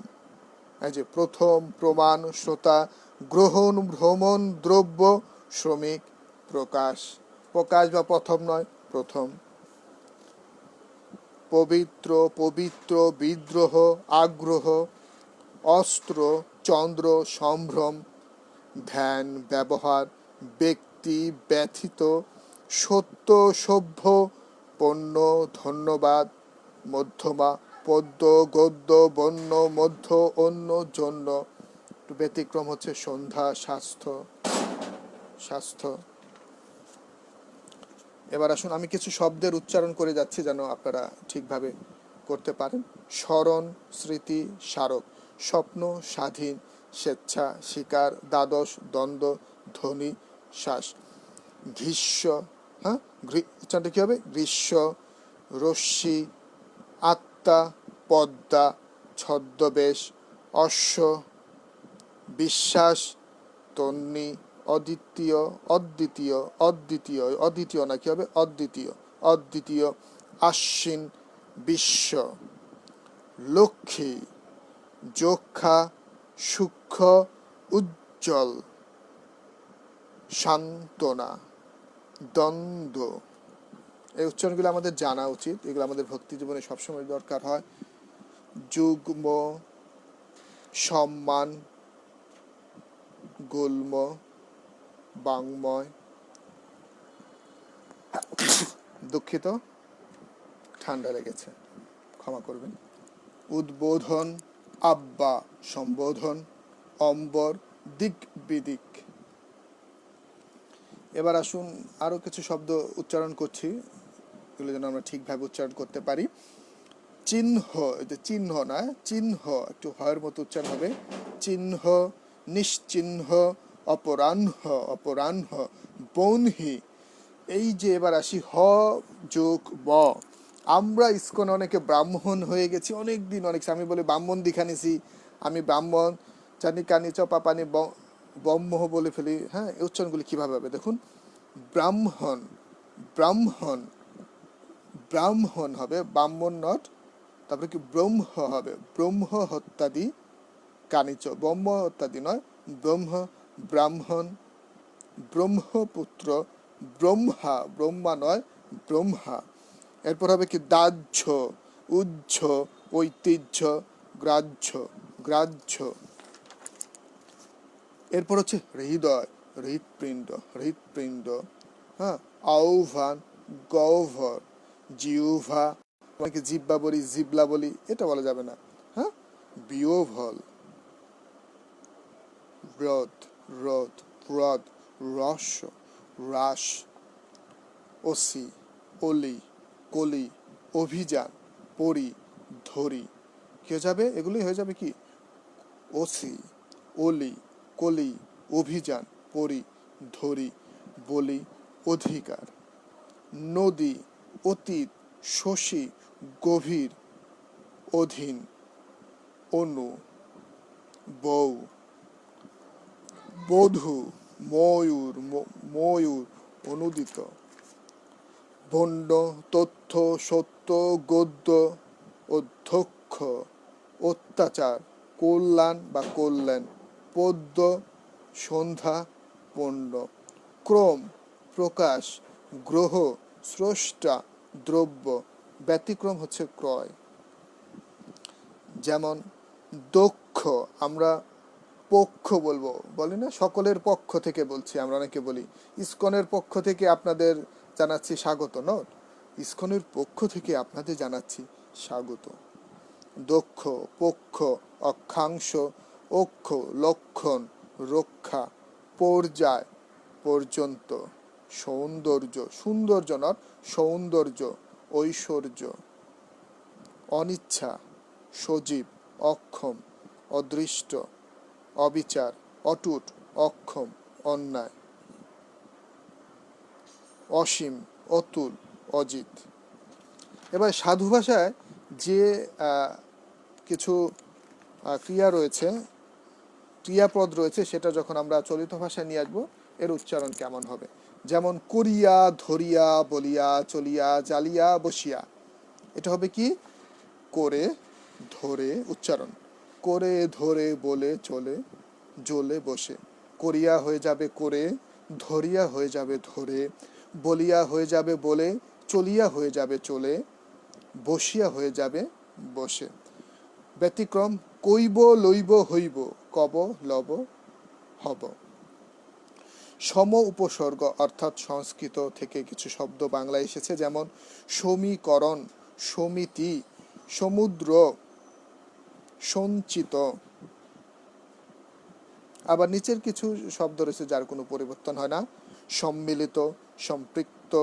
এই যে প্রথম, প্রমাণ, শ্রোতা, গ্রহণ, ভ্রমণ, দ্রব্য, শ্রমিক, প্রকাশ, প্রকাশ বা প্রথম নয় প্রথম, পবিত্র, পবিত্র, বিদ্রোহ, আগ্রহ, অস্ত্র, চন্দ্র, সম্ভ্রম, ধ্যান, ব্যবহার, ব্যক্তি, ব্যথিত, সত্য, সভ্য, পণ্য, ধন্যবাদ, মধ্যমা, পদ্য, গদ্য, বন্য, মধ্য, অন্য, জন্য। ব্যতিক্রম হচ্ছে সন্ধ্যা, স্বাস্থ্য, স্বাস্থ্য। এবার আসুন আমি কিছু শব্দের উচ্চারণ করে যাচ্ছি যেন আপনারা ঠিকভাবে করতে পারেন। স্মরণ, স্মৃতি, স্মারক, স্বপ্ন, স্বাধীন, স্বেচ্ছা, শিকার, দ্বাদশ, দ্বন্দ্ব, ধ্বনি, শ্বাস। গ্রীষ্ম, হ্যাঁ উচ্চারণটা কি হবে? গ্রীষ্ম, রশ্মি, আত্মা, পদ্মা, ছদ্মবেশ, অশ্ব, বিশ্বাস, তন্নি, অদ্বিতীয়, অদ্বিতীয়, অদ্বিতীয়, অদ্বিতীয় না কি হবে? অদ্বিতীয়, অদ্বিতীয়, আশ্বিন, বিশ্ব, লক্ষ্মী, যক্ষা, সূক্ষ্ম, উজ্জ্বল, সান্ত্বনা, দ্বন্দ্ব। এই উচ্চারণগুলো আমাদের জানা উচিত, এগুলো আমাদের ভক্তি জীবনে সবসময় দরকার হয়। যুগ্ম, সম্মান, গুল্ম, বাংময়, দুঃখিত ঠান্ডা লেগেছে, ক্ষমা করবেন। উদ্বোধন, আব্বা, সম্বোধন, অম্বর, দিক বিদিক। এবার আসুন আরো কিছু শব্দ উচ্চারণ করছি, এগুলো যেন আমরা ঠিকভাবে উচ্চারণ করতে পারি। চিহ্ন, যে চিহ্ন না, চিহ্ন একটু হয়ের মতো উচ্চারণ হবে। চিহ্ন, নিশ্চিহ্ন, অপরাহ্ন, অপরাহ্ন, বৌনহি। এই যে এবার আসি হ যোগ ব। আমরা ইস্কনে অনেকে ব্রাহ্মণ হয়ে গেছি অনেক দিন, অনেক আমি বলি ব্রাহ্মণ দীক্ষা নিছি, আমি ব্রাহ্মণ, চানি কানি চপা পানি ব্রহ্ম বলে ফেলি। হ্যাঁ এই উচ্চারণগুলি কীভাবে হবে দেখুন। ব্রাহ্মণ, ব্রাহ্মণ, ব্রাহ্মণ হবে, ব্রাহ্মণ নট। তারপরে কি ব্রহ্ম হবে, ব্রহ্ম হত্যাদি কানিচ, ব্রহ্ম হত্যাদি নয়, ব্রহ্ম, ব্রাহ্মণ, ব্রহ্মপুত্র, ব্রহ্মা, ব্রহ্মা নয় ব্রহ্মা। এরপর হবে কি দাহ্য, উজ্জ, ঐতিহ্য, গ্রাহ্য, গ্রাহ্য। এরপর হচ্ছে হৃদয়, হৃৎপিণ্ড, হৃৎপিণ্ড, হ্যাঁ। আহ্বান, গহ্বর, জিহ্বা, অনেকে জিব্বা বলি, জিবলা বলি, এটা বলা যাবে না, হ্যাঁ। বিয়োভল, ব্রত, রথ, প্রদ, রস, রাস, ওসি, অলি, কলি, অভিযান, পরি, ধরি। কি হয়ে যাবে? এগুলোই হয়ে যাবে কি? ওসি, অলি, কলি, অভিযান, পরি, ধরি, বলি, অধিকার। নদী, অতীত, শশী, গভীর, অধীন, অনু, বউ, বধূ, ময়ূর, ময়ূর, অনুদিত। ভণ্ড, তথ্য, সত্য, গদ্য, অধ্যক্ষ, অত্যাচার, কল্যাণ বা কল্যাণ, পদ্য, সন্ধ্যা, পণ্ড। ক্রম, প্রকাশ, গ্রহ, স্রষ্টা, দ্রব্য। ব্যতিক্রম হচ্ছে ক্রয়। যেমন দক্ষ, আমরা পক্ষ বলবো, বলি না, সকলের পক্ষ থেকে বলছি, আমরা অনেকে বলি ইসকনের পক্ষ থেকে আপনাদের জানাচ্ছি স্বাগত। নট, ইসকনের পক্ষ থেকে আপনাদের জানাচ্ছি স্বাগত। দক্ষ, পক্ষ, অক্ষাংশ, অক্ষ, লক্ষণ, রক্ষা, পর্যায়, পর্যন্ত। সৌন্দর্য, সৌন্দর্য নট সৌন্দর্য, ঐশ্বর্য। অনিচ্ছা, সজীব, অক্ষম, অদৃষ্ট, অবিচার, অটুট, অক্ষম, অন্যায়। অসীম, অতুল, অজিত। এবার সাধু ভাষায় যে কিছু ক্রিয়া রয়েছে, ক্রিয়াপদ রয়েছে, সেটা যখন আমরা চলিত ভাষায় নিয়ে আসবো, এর উচ্চারণ কেমন হবে? যেমন করিয়া, ধরিয়া, বলিয়া, চলিয়া, জ্বালিয়া, বসিয়া। এটা হবে কি? করে, ধরে, উচ্চারণ করে, ধরে, বলে, চলে, জ্বলে, বসে। করিয়া হয়ে যাবে করে, ধরিয়া হয়ে যাবে ধরে, বলিয়া হয়ে যাবে বলে, চলিয়া হয়ে যাবে চলে, বসিয়া হয়ে যাবে বসে। ব্যতিক্রম কইব, লইব, হইব, কব, লব, হব। সম উপসর্গ অর্থাৎ সংস্কৃত থেকে কিছু শব্দ বাংলায় এসেছে, যেমন সমীকরণ, সমিতি, সমুদ্র, সঞ্চিত। আবার নিচের কিছু শব্দ রয়েছে যার কোনো পরিবর্তন হয় না: সম্মিলিত, সম্পৃক্ত,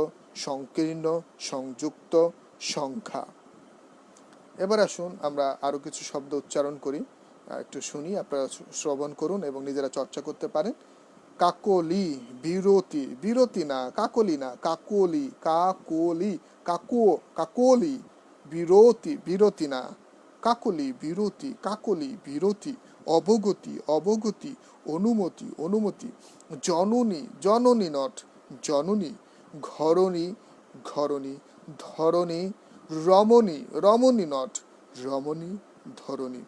সংকীর্ণ, সংযুক্ত, সংখ্যা। এবার আসুন আমরা আরো কিছু শব্দ উচ্চারণ করি, একটু শুনি, আপনারা শ্রবণ করুন এবং নিজেরা চর্চা করতে পারেন। কাকলি, বিরতি, বিরতি না, কাকলি না, কাকলি, কাকলি, কাকুও, কাকলি, বিরতি, বিরতি না, কাকলি, বিরতি, কাকলি, বিরতি। অবগতি, অবগতি, অনুমতি, অনুমতি। জননী, জননী নট জননী। ঘরণী, ঘরণী, ধরণী। রমণী, রমণী নট রমণী, ধরণী।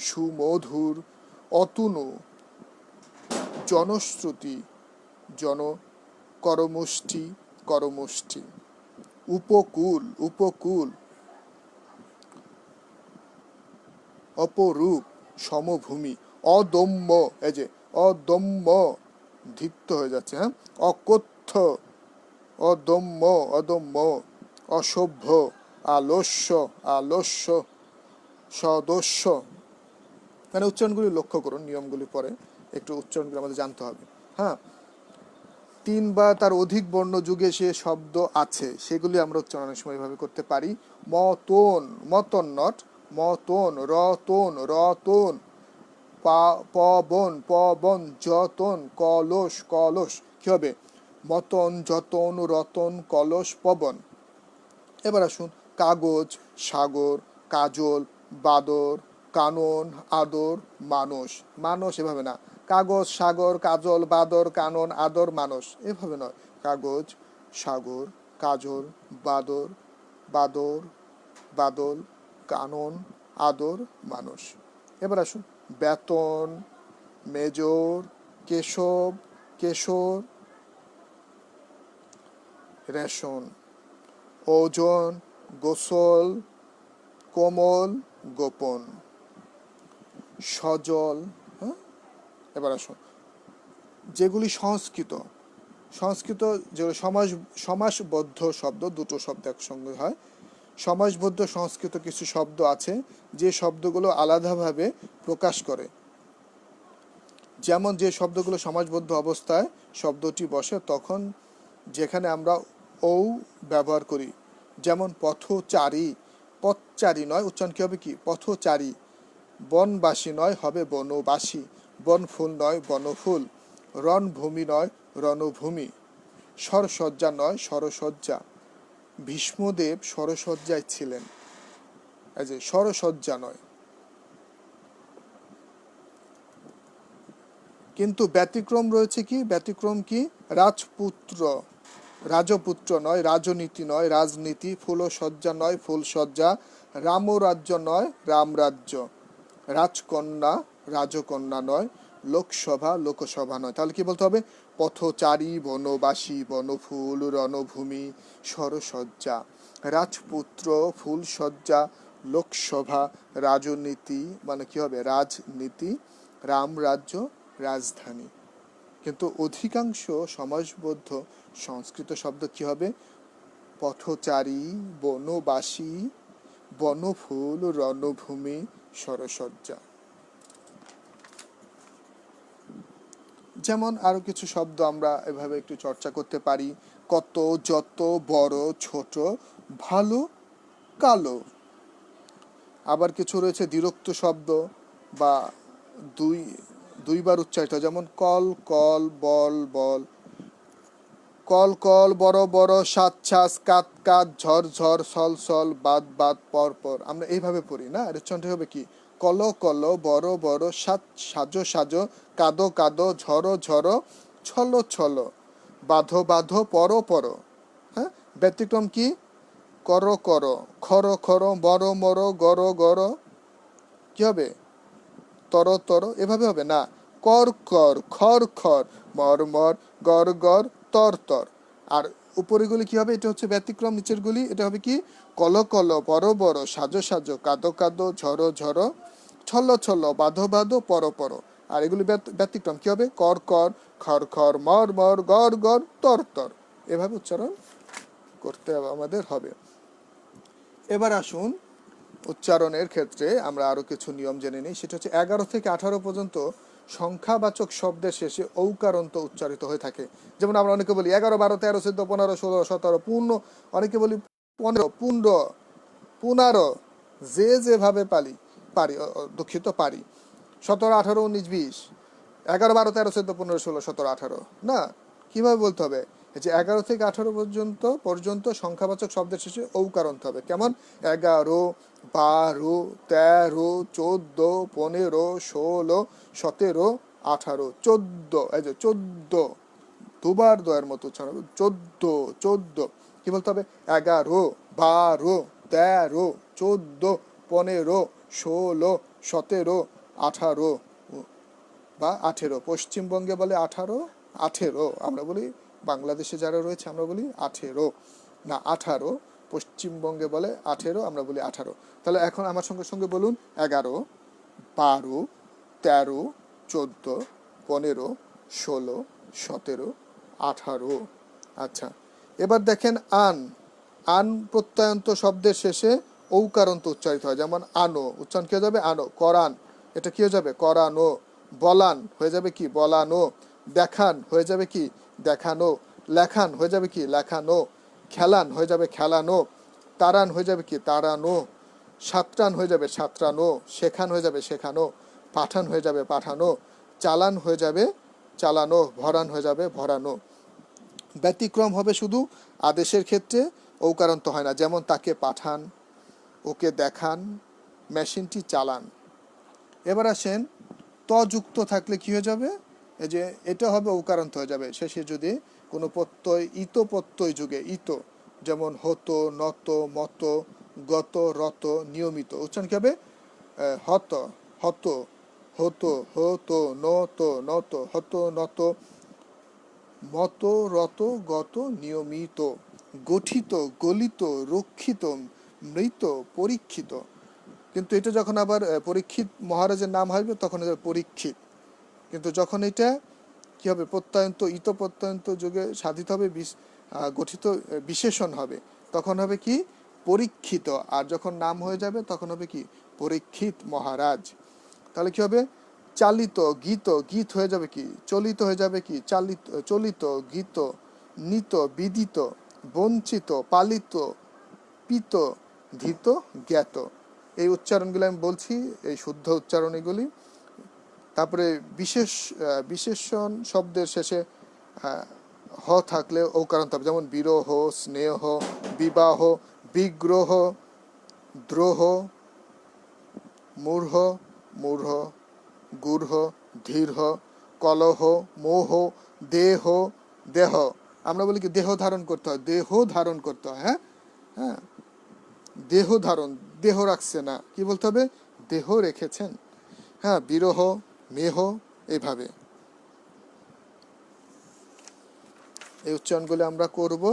সুমধুর, অতুনু, জনশ্রুতি, জন, করমুষ্টি, করমুষ্টি। উপকূল, উপকূল, অপরূপ, সমভূমি। অদম্য, এই যে অদম্য, ধিক্ত হয়ে যাচ্ছে, হ্যাঁ। অকথ্য, অদম্য, অদম্য। অসভ্য, আলস্য, আলস্য, সদস্য। মানে উচ্চারণগুলি লক্ষ্য করুন, নিয়মগুলি পরে একটু উচ্চারণগুলি আমাদের জানতে হবে, হ্যাঁ। 3 বা তার অধিক বর্ণ যুগে সে শব্দ আছে, সেগুলি আমরা উচ্চারণ অনেক সময় ভাবে করতে পারি। মতন, মতন নট মতন। রতন, রতন। পবন, পবন। যতন, কলস, কলস। কি হবে? মতন, যতন, রতন, কলস, পবন। এবার আসুন কাগজ, সাগর, কাজল, বাদর, কানন, আদর, মানস। মানস এভাবে না, কাগজ, সাগর, কাজল, বাদর, কানন, আদর, মানস, এভাবে নয়। কাগজ, সাগর, কাজল, বাদর, বাদর, বাদল, কানন, আদর, মানস। এবার আসুন বেতন, মেজর, কেশব, কেশর, রেশন। ওজন, গোসল, কোমল, গোপন। সজল, হ্যাঁ। এবার আসুন যেগুলি সংস্কৃত, সংস্কৃত যেগুলো সমাসবদ্ধ শব্দ, দুটো শব্দ একসঙ্গে হয়। সমাসবদ্ধ সংস্কৃত কিছু শব্দ আছে যে শব্দগুলো আলাদাভাবে প্রকাশ করে। যেমন যে শব্দগুলো সমাজবদ্ধ অবস্থায় শব্দটি বসে তখন যেখানে আমরা ও ব্যবহার করি, যেমন পথচারী, পথচারী নয়, উচ্চারণ কি হবে কি পথচারী। বনবাসী নয়, হবে বনবাসী। বনফুল নয়, বনফুল। রণভূমি নয়, রণভূমি। সরসজ্জা নয়, সরসজ্জা। ভীষ্মদেব সরসজ্জায় ছিলেন, এই যে সরসজ্জা নয়। কিন্তু ব্যতিক্রম রয়েছে কি, ব্যতিক্রম কি, রাজপুত্র, রাজপুত্র নয়, রাজনীতি নয়, রাজনীতি। ফুলসজ্জা নয়, ফুলসজ্জা। রামরাজ্য নয়, রামরাজ্য। রাজকন্যা, রাজকন্যা নয়। লোকসভা, লোকসভা নয়। তাহলে কি বলতে হবে, পথচারী, বনবাসী, বনফুল, রণভূমি, সরসজ্জা। রাজপুত্র, ফুলসজ্জা, লোকসভা, রাজনীতি, মানে কি হবে রাজনীতি, রামরাজ্য, রাজধানী। কিন্তু অধিকাংশ সমাজবদ্ধ সংস্কৃত শব্দ কি হবে, পথচারী, বনবাসী, বনফুল, রণভূমি, সরসজ্জা। যেমন আরো কিছু শব্দ আমরা এভাবে একটু চর্চা করতে পারি, কত, যত, বড়, ছোট, ভালো, কালো। আবার কিছু রয়েছে দ্বিরুক্ত শব্দ বা দুইবার উচ্চারিত, যেমন কল, কল, বল, বল। কল, কল, বড়, বড়, সাত, ছাস, কাত, কাত, ঝড়, ঝড়, সল, সল, বাদ, বাদ, পর, পর। আমরা এইভাবে পড়ি না, এর উচ্চারণটা হবে কি, কল, কল, বড়, বড়, সাত, সাজো, সাজো, কাদো, কাদো, ঝড়ো, ঝড়ো, ছলো, ছলো, বাঁধো, বাঁধো, পরো, পরো। হ্যাঁ, ব্যতিক্রম কি, করো, করো, খরো, খরো, মরো, মরো, গরো, গরো। কি হবে, তর, তর, এভাবে হবে না। কর, কর, খর, খর, মর, মর, গর, গর, তর, তর। আর উপরেগুলি কি হবে, এটা হচ্ছে ব্যতিক্রম, নিচেরগুলি এটা হবে কি, কল, কল, বড়, বড়, সাজো, সাজো, কাদো, কাদো, ঝরো, ঝরো, ছলো, ছলো, বাঁধো, বাঁধো, পরো, পরো। আর এগুলি ব্যতিক্রম কি হবে, কর, কর, খর, খর, মর, মর, গর, গর, তর, তর। এভাবে উচ্চারণ করতে আমাদের হবে। এবার আসুন উচ্চারণের ক্ষেত্রে আমরা আরো কিছু নিয়ম জেনে নিই। সেটা হচ্ছে 11 থেকে 18 পর্যন্ত সংখ্যাবাচক শব্দের শেষে ঔকারন্ত উচ্চারিত হয়ে থাকে। যেমন আমরা অনেকে বলি 11, 12, 13, 14, 15, 16, 17, পূর্ণ, অনেকে বলি 15, পূর্ণ, 15, যে যেভাবে পারি, দুঃখিত পারি। 17, 18, 19, 20, 11, 12, 13, 14, 15, 16, 17, 18 না, কিভাবে বলতে হবে, এই যে 11 থেকে 18 পর্যন্ত সংখ্যাবাচক শব্দের শেষে ঔকারন্ত হবে। কেমন, 11, 12, 13, 14, 15, 16, 17, 18, 14, এই যে 14, দুবার দয়ের মতো উচ্চারণ হবে, 14, 14। কি বলতে হবে, 11, 12, 13, 14, 15, 16, 17, 18 বা 18। পশ্চিমবঙ্গে বলে 18, 18, আমরা বলি বাংলাদেশে যারা রয়েছে আমরা বলি 18 না 18, পশ্চিমবঙ্গে বলে 18, আমরা বলি 18। তাহলে এখন আমার সঙ্গে সঙ্গে বলুন, 11, 12, 13, 14, 15, 16, 17, 18। আচ্ছা, এবার দেখেন আন প্রত্যয়ন্ত শব্দের শেষে ঔকারন্ত উচ্চারিত হয়। যেমন আনো, উচ্চারণ কি হয়ে যাবে, আনো। করান, এটা কি হয়ে যাবে, করানো। বলান হয়ে যাবে কি, বলানো। দেখান হয়ে যাবে কি, দেখানো। লেখান হয়ে যাবে কি, লেখানো। খেলান হয়ে যাবে খেলানো। তাড়ান হয়ে যাবে কি, তাড়ানো। সাতরান হয়ে যাবে সাতরানো। শেখান হয়ে যাবে শেখানো। পাঠান হয়ে যাবে পাঠানো। চালান হয়ে যাবে চালানো। ভরান হয়ে যাবে ভরানো। ব্যতিক্রম হবে শুধু আদেশের ক্ষেত্রে ঔকারান্ত হয় না। যেমন তাকে পাঠান, ওকে দেখান, মেশিনটি চালান। এবার আসেন, ত যুক্ত থাকলে কি হয়ে যাবে, এই যে এটা হবে ঔকারান্ত হয়ে যাবে শেষে যদি কোনো প্রত্যয় ইত প্রত্যয় যুগে, ইত, যেমন হতো, নত, মত, গত, রত, নিয়মিত। উচ্চারণ কি হবে, হত, হত, হতো, হতো, নত, নত, হত, নত, মত, রত, গত, নিয়মিত। গঠিত, গলিত, রক্ষিত, মৃত, পরীক্ষিত। কিন্তু এটা যখন আবার পরীক্ষিত মহারাজের নাম হবে তখন পরীক্ষিত। কিন্তু যখন এটা কি হবে, প্রত্যয়ন্ত, ইত প্রত্যয়ন্ত যুগে সাধিত হবে, গঠিত বিশেষণ হবে, তখন হবে কি, পরীক্ষিত। আর যখন নাম হয়ে যাবে তখন হবে কি, পরীক্ষিত মহারাজ। তাহলে কি হবে, চালিত, গীত, গীত হয়ে যাবে কি, চলিত হয়ে যাবে কি, চালিত, চলিত, গীত, নিত, বিদিত, বঞ্চিত, পালিত, পিত, ধীত, জ্ঞাত। এই উচ্চারণগুলো আমি বলছি, এই শুদ্ধ উচ্চারণ এগুলি। তারপরে বিশেষণ শব্দের শেষে হ থাকলে ওকারান্ত হবে, যেমন বিরহ, স্নেহ, বিবাহ, বিগ্রহ, দ্রোহ, মূঢ়, মূঢ়, গূঢ়, ধীর্হ, কলহ, মোহ, দেহ, দেহ। আমরা বলি কি দেহ ধারণ করতে হয়, দেহ ধারণ করতে হয়। হ্যাঁ, হ্যাঁ, দেহ ধারণ, দেহ রাখছে না, কি বলতে হবে, দেহ রেখেছেন। হ্যাঁ, বিরহ, মেহ, এইভাবে এই উচ্চারণগুলো আমরা করব।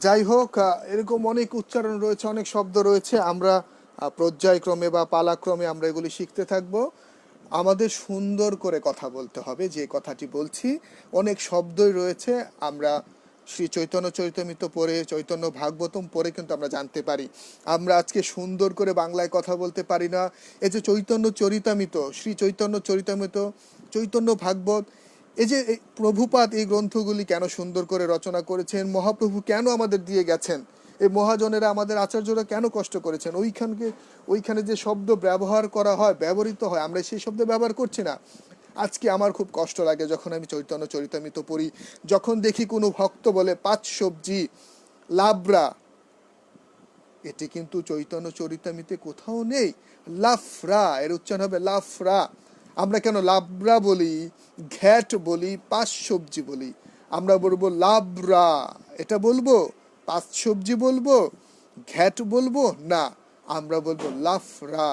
যাই হোক, এরকম অনেক উচ্চারণ রয়েছে, অনেক শব্দ রয়েছে, আমরা পর্যায়ক্রমে বা পালাক্রমে আমরা এগুলি শিখতে থাকব। আমাদের সুন্দর করে কথা বলতে হবে, যে কথাটি বলছি। অনেক শব্দই রয়েছে, আমরা শ্রী চৈতন্য চরিতামৃত পড়ে, চৈতন্য ভাগবতম পড়ে কিন্তু আমরা জানতে পারি। আমরা আজকে সুন্দর করে বাংলায় কথা বলতে পারি না। এই যে চৈতন্য চরিতামৃত, শ্রী চৈতন্য চরিতামৃত, চৈতন্য ভাগবত, এই যে প্রভুপাদ এই গ্রন্থগুলি কেন সুন্দর করে রচনা করেছেন, মহাপ্রভু কেন আমাদের দিয়ে গেছেন, এই মহাজনেরা আমাদের আচার্যরা কেন কষ্ট করেছেন, ওইখানে যে শব্দ ব্যবহার করা হয়, ব্যবহৃত হয়, আমরা সেই শব্দ ব্যবহার করছি না। আজকে আমার খুব কষ্ট লাগে যখন আমি চৈতন্য চরিতামৃত পড়ি, যখন দেখি কোনো ভক্ত বলে পাঁচ সবজি লাবড়া, এটি কিন্তু চৈতন্য চরিতামৃতে কোথাও নেই। লাফরা, এর উচ্চারণ হবে লাফরা। আমরা কেন লাবড়া বলি, ঘ্যাট বলি, পাঁচ সবজি বলি? আমরা বলবো লাবড়া, এটা বলবো, পাঁচ সবজি বলবো, ঘ্যাট বলবো না, আমরা বলবো লাফরা।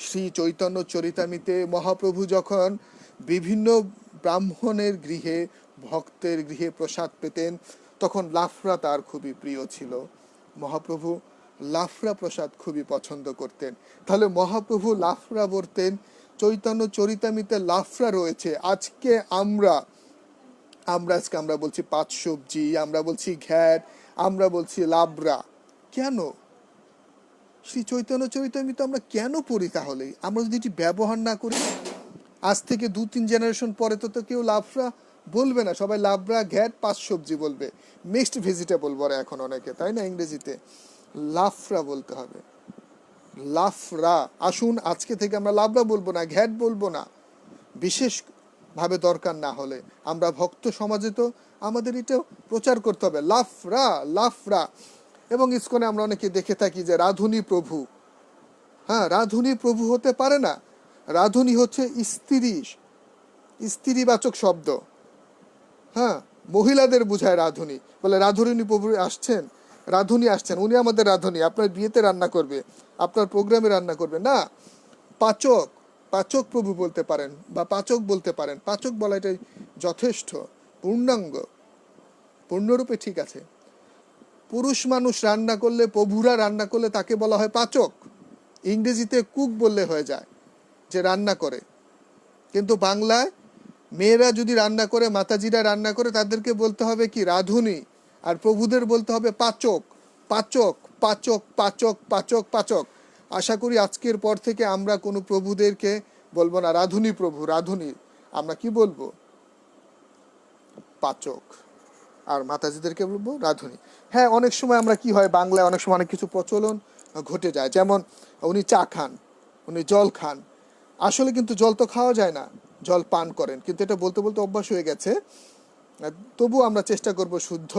শ্রী চৈতন্য চরিতামৃতে মহাপ্রভু যখন বিভিন্ন ব্রাহ্মণের গৃহে, ভক্তের গৃহে প্রসাদ পেতেন, তখন লাফরা তার খুবই প্রিয় ছিল। মহাপ্রভু লাফরা প্রসাদ খুবই পছন্দ করতেন। তাহলে মহাপ্রভু লাফরা বলতেন, চৈতন্য চরিতামৃতে লাফরা রয়েছে। আজকে আমরা বলছি পাঁচ সবজি, আমরা বলছি ঘ্যাট, আমরা বলছি লাবড়া। কেন? শ্রী চৈতন্য চরিতামৃত আমরা কেন পড়ি? তাহলে আমরা যদি এটি ব্যবহার না করি, আজ থেকে 2-3 জেনারেশন পরে তো কেউ লাফরা বলবে না, সবাই লাবড়া, ঘ্যাট, পাঁচ সবজি বলবে। মিক্সড ভেজিটেবল বলে এখন অনেকে, তাই না? ইংরেজিতে লাফরা বলতে হবে, লাফরা। আসুন আজকে থেকে আমরা লাবড়া বলবো না, ঘ্যাট বলবো না, বিশেষ ভাবে দরকার না হলে। আমরা ভক্ত সমাজে তো আমাদের এটা প্রচার করতে হবে, লাফরা, লাফরা। এবং ইসকনে আমরা অনেকে দেখে থাকি যে রাধুনী প্রভু। হ্যাঁ, রাধুনী প্রভু হতে পারে না। রাধুনী হচ্ছে স্ত্রী, স্ত্রীবাচক শব্দ। হ্যাঁ, মহিলাদের বোঝায় রাধুনী। বলে রাধুনী প্রভু আসছেন, রাধুনী আসছেন, উনি আমাদের রাধুনী, আপনার বিয়েতে রান্না করবে, আপনার প্রোগ্রামে রান্না করবে না। পাচক, পাচক প্রভু বলতে পারেন বা পাচক বলতে পারেন। পাচক বলা এটাই যথেষ্ট, পূর্ণাঙ্গ, পূর্ণরূপে ঠিক আছে। পুরুষ মানুষ রান্না করলে, প্রভুরা রান্না করলে তাকে বলা হয় পাচক। ইংরেজিতে কুক বললে হয়ে যায়, যে রান্না করে। কিন্তু বাংলায় মেয়েরা যদি রান্না করে, মাতাজিরা রান্না করে, তাদেরকে বলতে হবে কি? রাধুনী। আর প্রভুদের বলতে হবে পাচক, পাচক, পাচক, পাচক, পাচক, পাচক। আশা করি আজকের পর থেকে আমরা কোনো প্রভুদেরকে বলবো না রাধুনী প্রভু, রাধুনী। আমরা কি বলবো? পাচক। আর মাতাজিদেরকে বলবো রাধুনী। হ্যাঁ, অনেক সময় আমরা কি হয়, বাংলায় অনেক সময় অনেক কিছু প্রচলন ঘটে যায়। যেমন উনি চা খান, উনি জল খান। আসলে কিন্তু জল তো খাওয়া যায় না, জল পান করেন, কিন্তু এটা বলতে বলতে অভ্যাস হয়ে গেছে। তবু আমরা চেষ্টা করব শুদ্ধ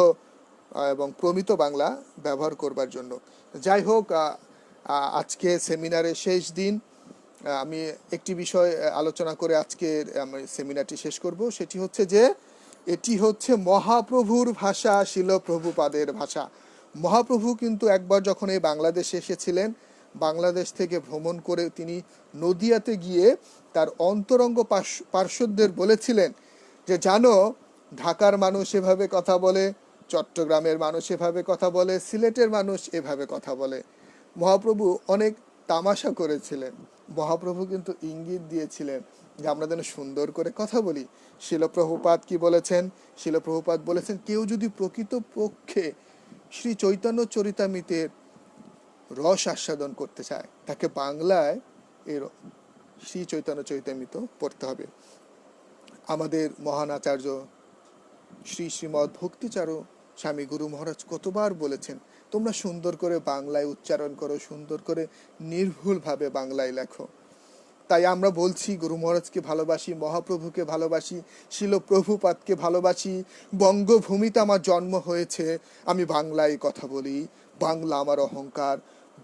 এবং প্রমিত বাংলা ব্যবহার করবার জন্য। যাই হোক, আজকে সেমিনারের শেষ দিন। আমি একটি বিষয় আলোচনা করে আজকের আমি সেমিনারটি শেষ করব। সেটি হচ্ছে যে এটি হচ্ছে মহাপ্রভুর ভাষা, শিল প্রভুপাদের ভাষা। মহাপ্রভু কিন্তু একবার যখন এই বাংলাদেশে এসেছিলেন, বাংলাদেশ থেকে ভ্রমণ করে তিনি নদিয়াতে গিয়ে তার অন্তরঙ্গ পার্শ্বদের বলেছিলেন যে জানো, ঢাকার মানুষ এভাবে কথা বলে, চট্টগ্রামের মানুষ এভাবে কথা বলে, সিলেটের মানুষ এভাবে কথা বলে। মহাপ্রভু অনেক তামাশা করেছিলেন। মহাপ্রভু কিন্তু ইঙ্গিত দিয়েছিলেন যে আমরা যেন সুন্দর করে কথা বলি। শিলপ্রভুপাদ কি বলেছেন? শিলপ্রভুপাদ বলেছেন, কেউ যদি প্রকৃত পক্ষে শ্রী চৈতন্য চরিতামৃতের রস আস্বাদন করতে চায়, তাকে বাংলায় এর শ্রী চৈতন্য চৈতামৃত পড়তে হবে। আমাদের মহান আচার্য শ্রী শ্রীমৎ ভক্তিচারু স্বামী গুরু মহারাজ কতবার বলেছেন, তোমরা সুন্দর করে বাংলায় উচ্চারণ করো, সুন্দর করে নির্ভুলভাবে বাংলায় লেখো। তাই আমরা বলছি, গুরু মহারাজকে ভালোবাসি, মহাপ্রভুকে ভালোবাসি, শিল প্রভুপাদকে ভালোবাসি। বঙ্গভূমিতে আমার জন্ম হয়েছে, আমি বাংলায় কথা বলি, বাংলা আমার অহংকার।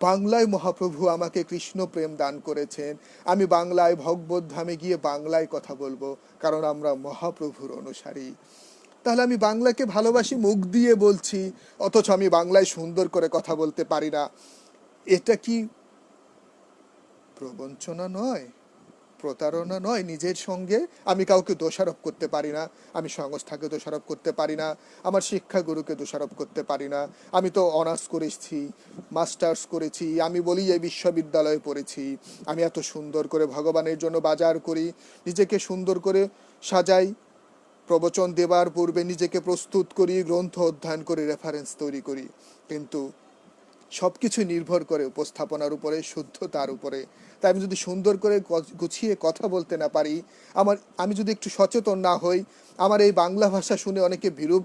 বাংলায় মহাপ্রভু আমাকে কৃষ্ণ প্রেম দান করেছেন, আমি বাংলায় ভগবত ধামে গিয়ে বাংলায় কথা বলবো, কারণ আমরা মহাপ্রভুর অনুসারী। তাহলে আমি বাংলাকে ভালোবাসি, মুখ দিয়ে বলছি, অথচ আমি বাংলায় সুন্দর করে কথা বলতে পারি না। এটা কি প্রবঞ্চনা নয়, প্রতারণা নয় নিজের সঙ্গে? আমি কাউকে দোষারোপ করতে পারি না, আমি সংস্থাকে দোষারোপ করতে পারি না, আমার শিক্ষাগুরুকে দোষারোপ করতে পারি না। আমি তো অনার্স করেছি, মাস্টার্স করেছি, আমি বলি এই বিশ্ববিদ্যালয়ে পড়েছি, আমি এত সুন্দর করে ভগবানের জন্য বাজার করি, নিজেকে সুন্দর করে সাজাই, প্রবচন দেবার পূর্বে নিজেকে প্রস্তুত করি, গ্রন্থ অধ্যয়ন করি, রেফারেন্স তৈরি করি, কিন্তু সব কিছু নির্ভর করে উপস্থাপনার উপরে, শুদ্ধতার উপরে। তাই আমি যদি সুন্দর করে গুছিয়ে কথা বলতে না পারি, আমি যদি একটু সচেতন না হই, আমার এই বাংলা ভাষা শুনে অনেকে বিরূপ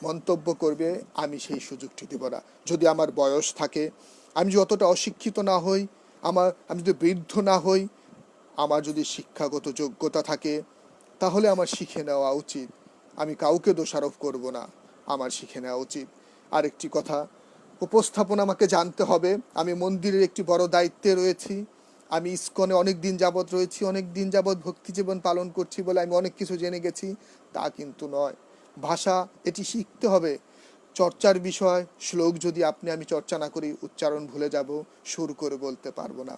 মন্তব্য করবে, আমি সেই সুযোগটি দেব না। যদি আমার বয়স থাকে, আমি যদি অতটা অশিক্ষিত না হই, আমি যদি বৃদ্ধ না হই, আমার যদি শিক্ষাগত যোগ্যতা থাকে, তাহলে আমার শিখে নেওয়া উচিত। আমি কাউকে দোষারোপ করব না, আমার শিখে নেওয়া উচিত। আরেকটি কথা, উপস্থাপন আমাকে জানতে হবে। আমি মন্দিরের একটি বড় দায়িত্বে রয়েছি, আমি ইসকনে অনেক দিন যাবৎ রয়েছি, অনেক দিন যাবৎ ভক্তি জীবন পালন করছি বলে আমি অনেক কিছু জেনে গেছি, তা কিন্তু নয়। ভাষা এটি শিখতে হবে, চর্চার বিষয়। শ্লোক যদি আমি চর্চা না করি, উচ্চারণ ভুলে যাব, সুর করে বলতে পারবো না।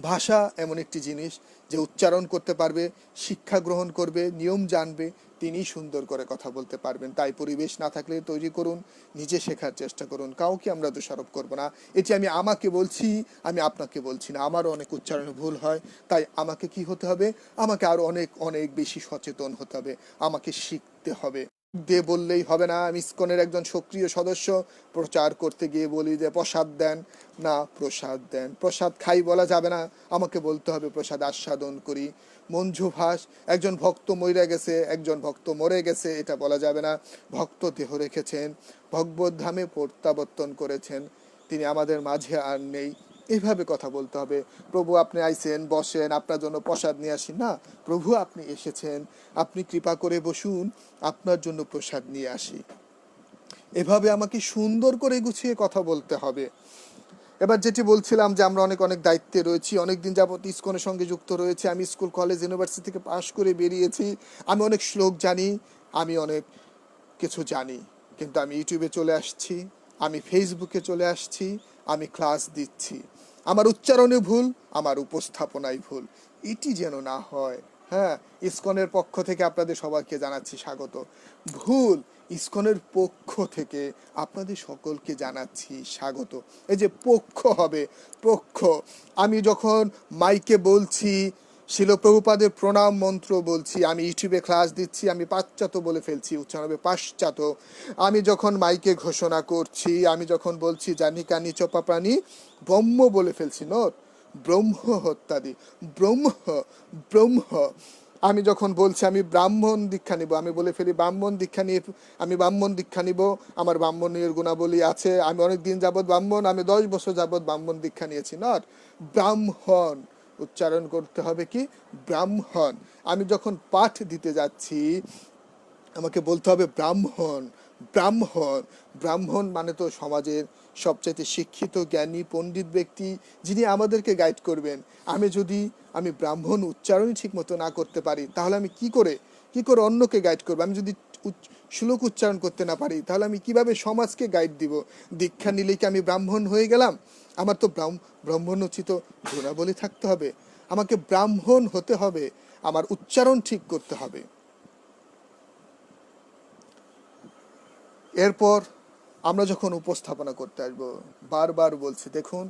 ভাষা এমন একটি জিনিস যে উচ্চারণ করতে পারবে, শিক্ষা গ্রহণ করবে, নিয়ম জানবে, তিনি সুন্দর করে কথা বলতে পারবেন। তাই পরিবেশ না থাকলে তৈরি করুন, নিজে শেখার চেষ্টা করুন, কাউকে আমরা দোষারোপ করব না। এটি আমি আমাকে বলছি, আমি আপনাকে বলছি না। আমারও অনেক উচ্চারণে ভুল হয়, তাই আমাকে কি হতে হবে? আমাকে আরো অনেক অনেক বেশি সচেতন হতে হবে, আমাকে শিখতে হবে। দিয়ে বললেই হবে না। আমি ইসকনের একজন সক্রিয় সদস্য, প্রচার করতে গিয়ে বলি যে প্রসাদ দেন, না প্রসাদ দেন, প্রসাদ খাই বলা যাবে না, আমাকে বলতে হবে প্রসাদ আস্বাদন করি। মঞ্জু ভাস, একজন ভক্ত মরে গেছে, একজন ভক্ত মরে গেছে, এটা বলা যাবে না। ভক্ত দেহ রেখেছেন, ভগবত ধামে প্রত্যাবর্তন করেছেন, তিনি আমাদের মাঝে আর নেই, এইভাবে কথা বলতে হবে। প্রভু আপনি আইছেন, বসেন, আপনার জন্য প্রসাদ নিয়ে আসি না, প্রভু আপনি এসেছেন, আপনি কৃপা করে বসুন, আপনার জন্য প্রসাদ নিয়ে আসি। এভাবে আমাকে সুন্দর করে গুছিয়ে কথা বলতে হবে। এবার যেটি বলছিলাম যে আমরা অনেক অনেক দায়িত্বে রয়েছি, অনেক দিন যাবত ইসকনের সঙ্গে যুক্ত রয়েছে, আমি স্কুল কলেজ ইউনিভার্সিটি থেকে পাশ করে বেরিয়েছি, আমি অনেক শ্লোক জানি, আমি অনেক কিছু জানি, কিন্তু আমি ইউটিউবে চলে আসছি, আমি ফেসবুকে চলে আসছি, আমি ক্লাস দিচ্ছি, আমার উচ্চারণে ভুল, আমার উপস্থাপনায় ভুল, এটি যেন না হয়। হ্যাঁ, ইসকনের পক্ষ থেকে আপনাদের সবাইকে জানাচ্ছি স্বাগত। ভুল ইসকনের পক্ষ থেকে আপনাদের সকলকে জানাচ্ছি স্বাগত। এই যে পক্ষ হবে, পক্ষ, আমি যখন মাইকে বলছি, শিল প্রভুপাদের প্রণাম মন্ত্র বলছি, আমি ইউটিউবে ক্লাস দিচ্ছি, আমি পাশ্চাত্য বলে ফেলছি, উচ্চারণ হবে পাশ্চাত্য। আমি যখন মাইকে ঘোষণা করছি, আমি যখন বলছি জানি কানি চপা প্রাণী, ব্রহ্ম বলে ফেলছি, নট ব্রহ্ম হত্যাদি, ব্রহ্ম, ব্রহ্ম। আমি যখন বলছি আমি ব্রাহ্মণ দীক্ষা নিব, আমি বলে ফেলি ব্রাহ্মণ দীক্ষা নিয়ে, আমি ব্রাহ্মণ দীক্ষা নিব, আমার ব্রাহ্মণের গুণাবলী আছে, আমি অনেক দিন যাবৎ ব্রাহ্মণ, আমি 10 বছর যাবৎ ব্রাহ্মণ দীক্ষা নিয়েছি, নট ব্রাহ্মণ। উচ্চারণ করতে হবে কি ব্রাহ্মণ। আমি যখন পাঠ দিতে যাচ্ছি, আমাকে বলতে হবে ব্রাহ্মণ, ব্রাহ্মণ। ব্রাহ্মণ মানে তো সমাজের সবচাইতে শিক্ষিত জ্ঞানী পণ্ডিত ব্যক্তি, যিনি আমাদেরকে গাইড করবেন। আমি ব্রাহ্মণ উচ্চারণই ঠিক মতো না করতে পারি, তাহলে আমি কি করে অন্যকে গাইড করবো? আমি যদি শ্লোক উচ্চারণ করতে না পারি, তাহলে আমি কিভাবে সমাজকে গাইড দিব? দীক্ষা নিলে কি আমি ব্রাহ্মণ হয়ে গেলাম? আমার তো ব্রাহ্মণোচিত গুণাবলী থাকতে হবে, আমাকে ব্রাহ্মণ হতে হবে, আমার উচ্চারণ ঠিক করতে হবে। এরপর আমরা যখন উপস্থাপনা করতে আসবো, বারবার বলছি, দেখুন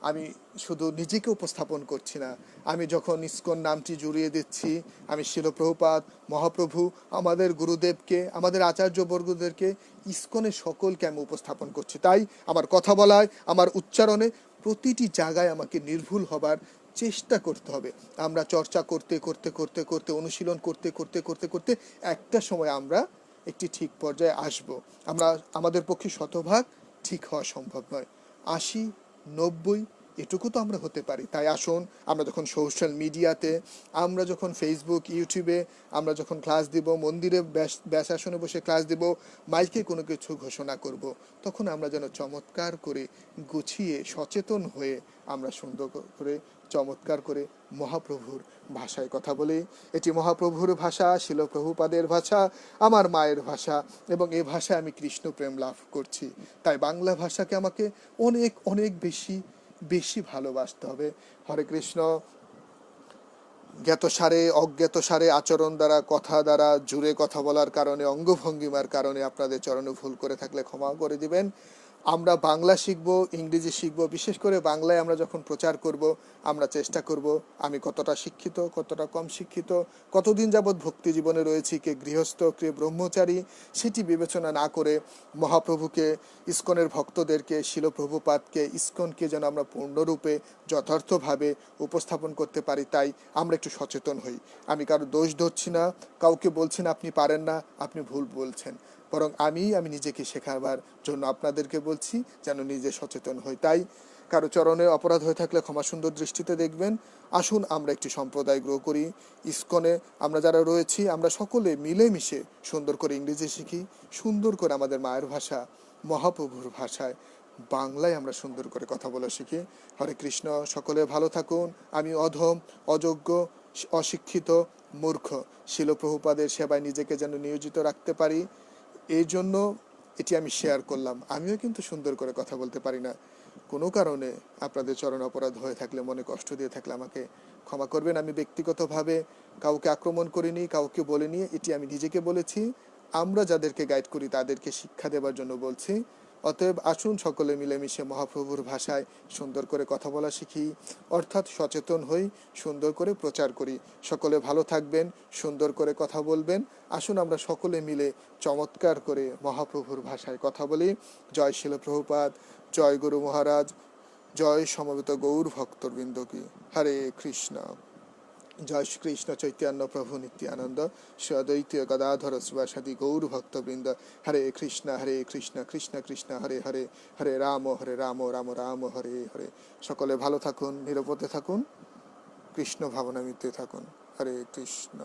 আমি শুধু নিজেকে উপস্থাপন করছি না, আমি যখন ইসকন নামটি জুড়িয়ে দিচ্ছি, আমি শিল প্রভুপাদ মহাপ্রভু, আমাদের গুরুদেবকে, আমাদের আচার্যবর্গদেরকে, ইসকনের সকলকে আমি উপস্থাপন করছি। তাই আমার কথা বলায়, আমার উচ্চারণে প্রতিটি জায়গায় আমাকে নির্ভুল হবার চেষ্টা করতে হবে। আমরা চর্চা করতে করতে করতে করতে অনুশীলন করতে করতে করতে করতে একটা সময় আমরা একটি ঠিক পর্যায়ে আসব। আমাদের পক্ষে শতভাগ ঠিক হওয়া সম্ভব নয়, 80, 90 এটুকু তো আমরা হতে পারি। তাই আসুন আমরা যখন সোশ্যাল মিডিয়াতে, আমরা যখন ফেসবুক ইউটিউবে আমরা যখন ক্লাস দিব, মন্দিরে ব্যাস আসনে বসে ক্লাস দিব, মাইকে কোনো কিছু ঘোষণা করব, তখন আমরা যেন চমৎকার করে গুছিয়ে সচেতন হয়ে আমরা সুন্দর করে চমৎকার করে মহাপ্রভুর ভাষায় কথা বলি। এটি মহাপ্রভুর ভাষা, শিল প্রভুপাদের ভাষা, আমার মায়ের ভাষা, এবং এই ভাষায় আমি কৃষ্ণ প্রেম লাভ করছি। তাই বাংলা ভাষাকে আমাকে অনেক অনেক বেশি বেশি ভালোবাসতে হবে। হরে কৃষ্ণ। জ্ঞাত সারে অজ্ঞাত সারে আচরণ দ্বারা, কথা দ্বারা, জুড়ে কথা বলার কারণে, অঙ্গভঙ্গিমার কারণে আপনাদের চরণে ভুল করে থাকলে ক্ষমা করে দিবেন। আমরা বাংলা শিখব, ইংরেজি শিখব, বিশেষ করে বাংলায় আমরা যখন প্রচার করব আমরা চেষ্টা করব আমি কতটা শিক্ষিত, কতটা কম শিক্ষিত, কতদিন যাবৎ ভক্তি জীবনে রয়েছি, কে গৃহস্থ, কে ব্রহ্মচারী, সেটি বিবেচনা না করে মহাপ্রভুকে, ইস্কনের ভক্তদেরকে, শিলপ্রভুপাদকে, ইস্কনকে যেন আমরা পূর্ণরূপে যথার্থভাবে উপস্থাপন করতে পারি। তাই আমরা একটু সচেতন হই। আমি কারো দোষ ধরছি না, কাউকে বলছি না আপনি পারেন না, আপনি ভুল বলছেন, বরং আমি নিজেকে শেখাবার জন্য আপনাদেরকে বলছি যেন নিজে সচেতন হই। তাই কারো চরণে অপরাধ হয়ে থাকলে ক্ষমা সুন্দর দৃষ্টিতে দেখবেন। আসুন আমরা একটি সম্প্রদায় গ্রো করি। ইস্কনে আমরা যারা রয়েছি আমরা সকলে মিলেমিশে সুন্দর করে ইংরেজি শিখি, সুন্দর করে আমাদের মায়ের ভাষা মহাপ্রভুর ভাষায় বাংলায় আমরা সুন্দর করে কথা বলা শিখি। হরে কৃষ্ণ। সকলে ভালো থাকুন। আমি অধম, অযোগ্য, অশিক্ষিত, মূর্খ, শিলপ্রভুপাদের সেবায় নিজেকে যেন নিয়োজিত রাখতে পারি, এই জন্য এটি আমি শেয়ার করলাম। আমিও কিন্তু সুন্দর করে কথা বলতে পারি না। কোনো কারণে আপনাদের চরণ অপরাধ হয়ে থাকলে, মনে কষ্ট দিয়ে থাকলে আমাকে ক্ষমা করবেন। আমি ব্যক্তিগতভাবে কাউকে আক্রমণ করিনি, কাউকে বলিনি, এটি আমি নিজেকে বলেছি। আমরা যাদেরকে গাইড করি তাদেরকে শিক্ষা দেবার জন্য বলছি। অতএব আসুন সকলে মিলেমিশে মহাপ্রভুর ভাষায় সুন্দর করে কথা বলা শিখি, অর্থাৎ সচেতন হই, সুন্দর করে প্রচার করি। সকলে ভালো থাকবেন, সুন্দর করে কথা বলবেন। আসুন আমরা সকলে মিলে চমৎকার করে মহাপ্রভুর ভাষায় কথা বলি। জয় শিল প্রভুপাদ, জয় গুরু মহারাজ, জয় সমবেত গৌর ভক্তবৃন্দ কি। হরে কৃষ্ণ। জয় শ্রীকৃষ্ণ চৈতন্য প্রভু নিত্যানন্দ, শ্রী অদ্বৈত গদাধর শিবাসাদি গৌর ভক্তবৃন্দ। হরে কৃষ্ণ কৃষ্ণ কৃষ্ণ হরে হরে, হরে রাম রাম রাম হরে হরে। সকলে ভালো থাকুন, নিরাপদে থাকুন, কৃষ্ণ ভাবনামৃতে থাকুন। হরে কৃষ্ণ।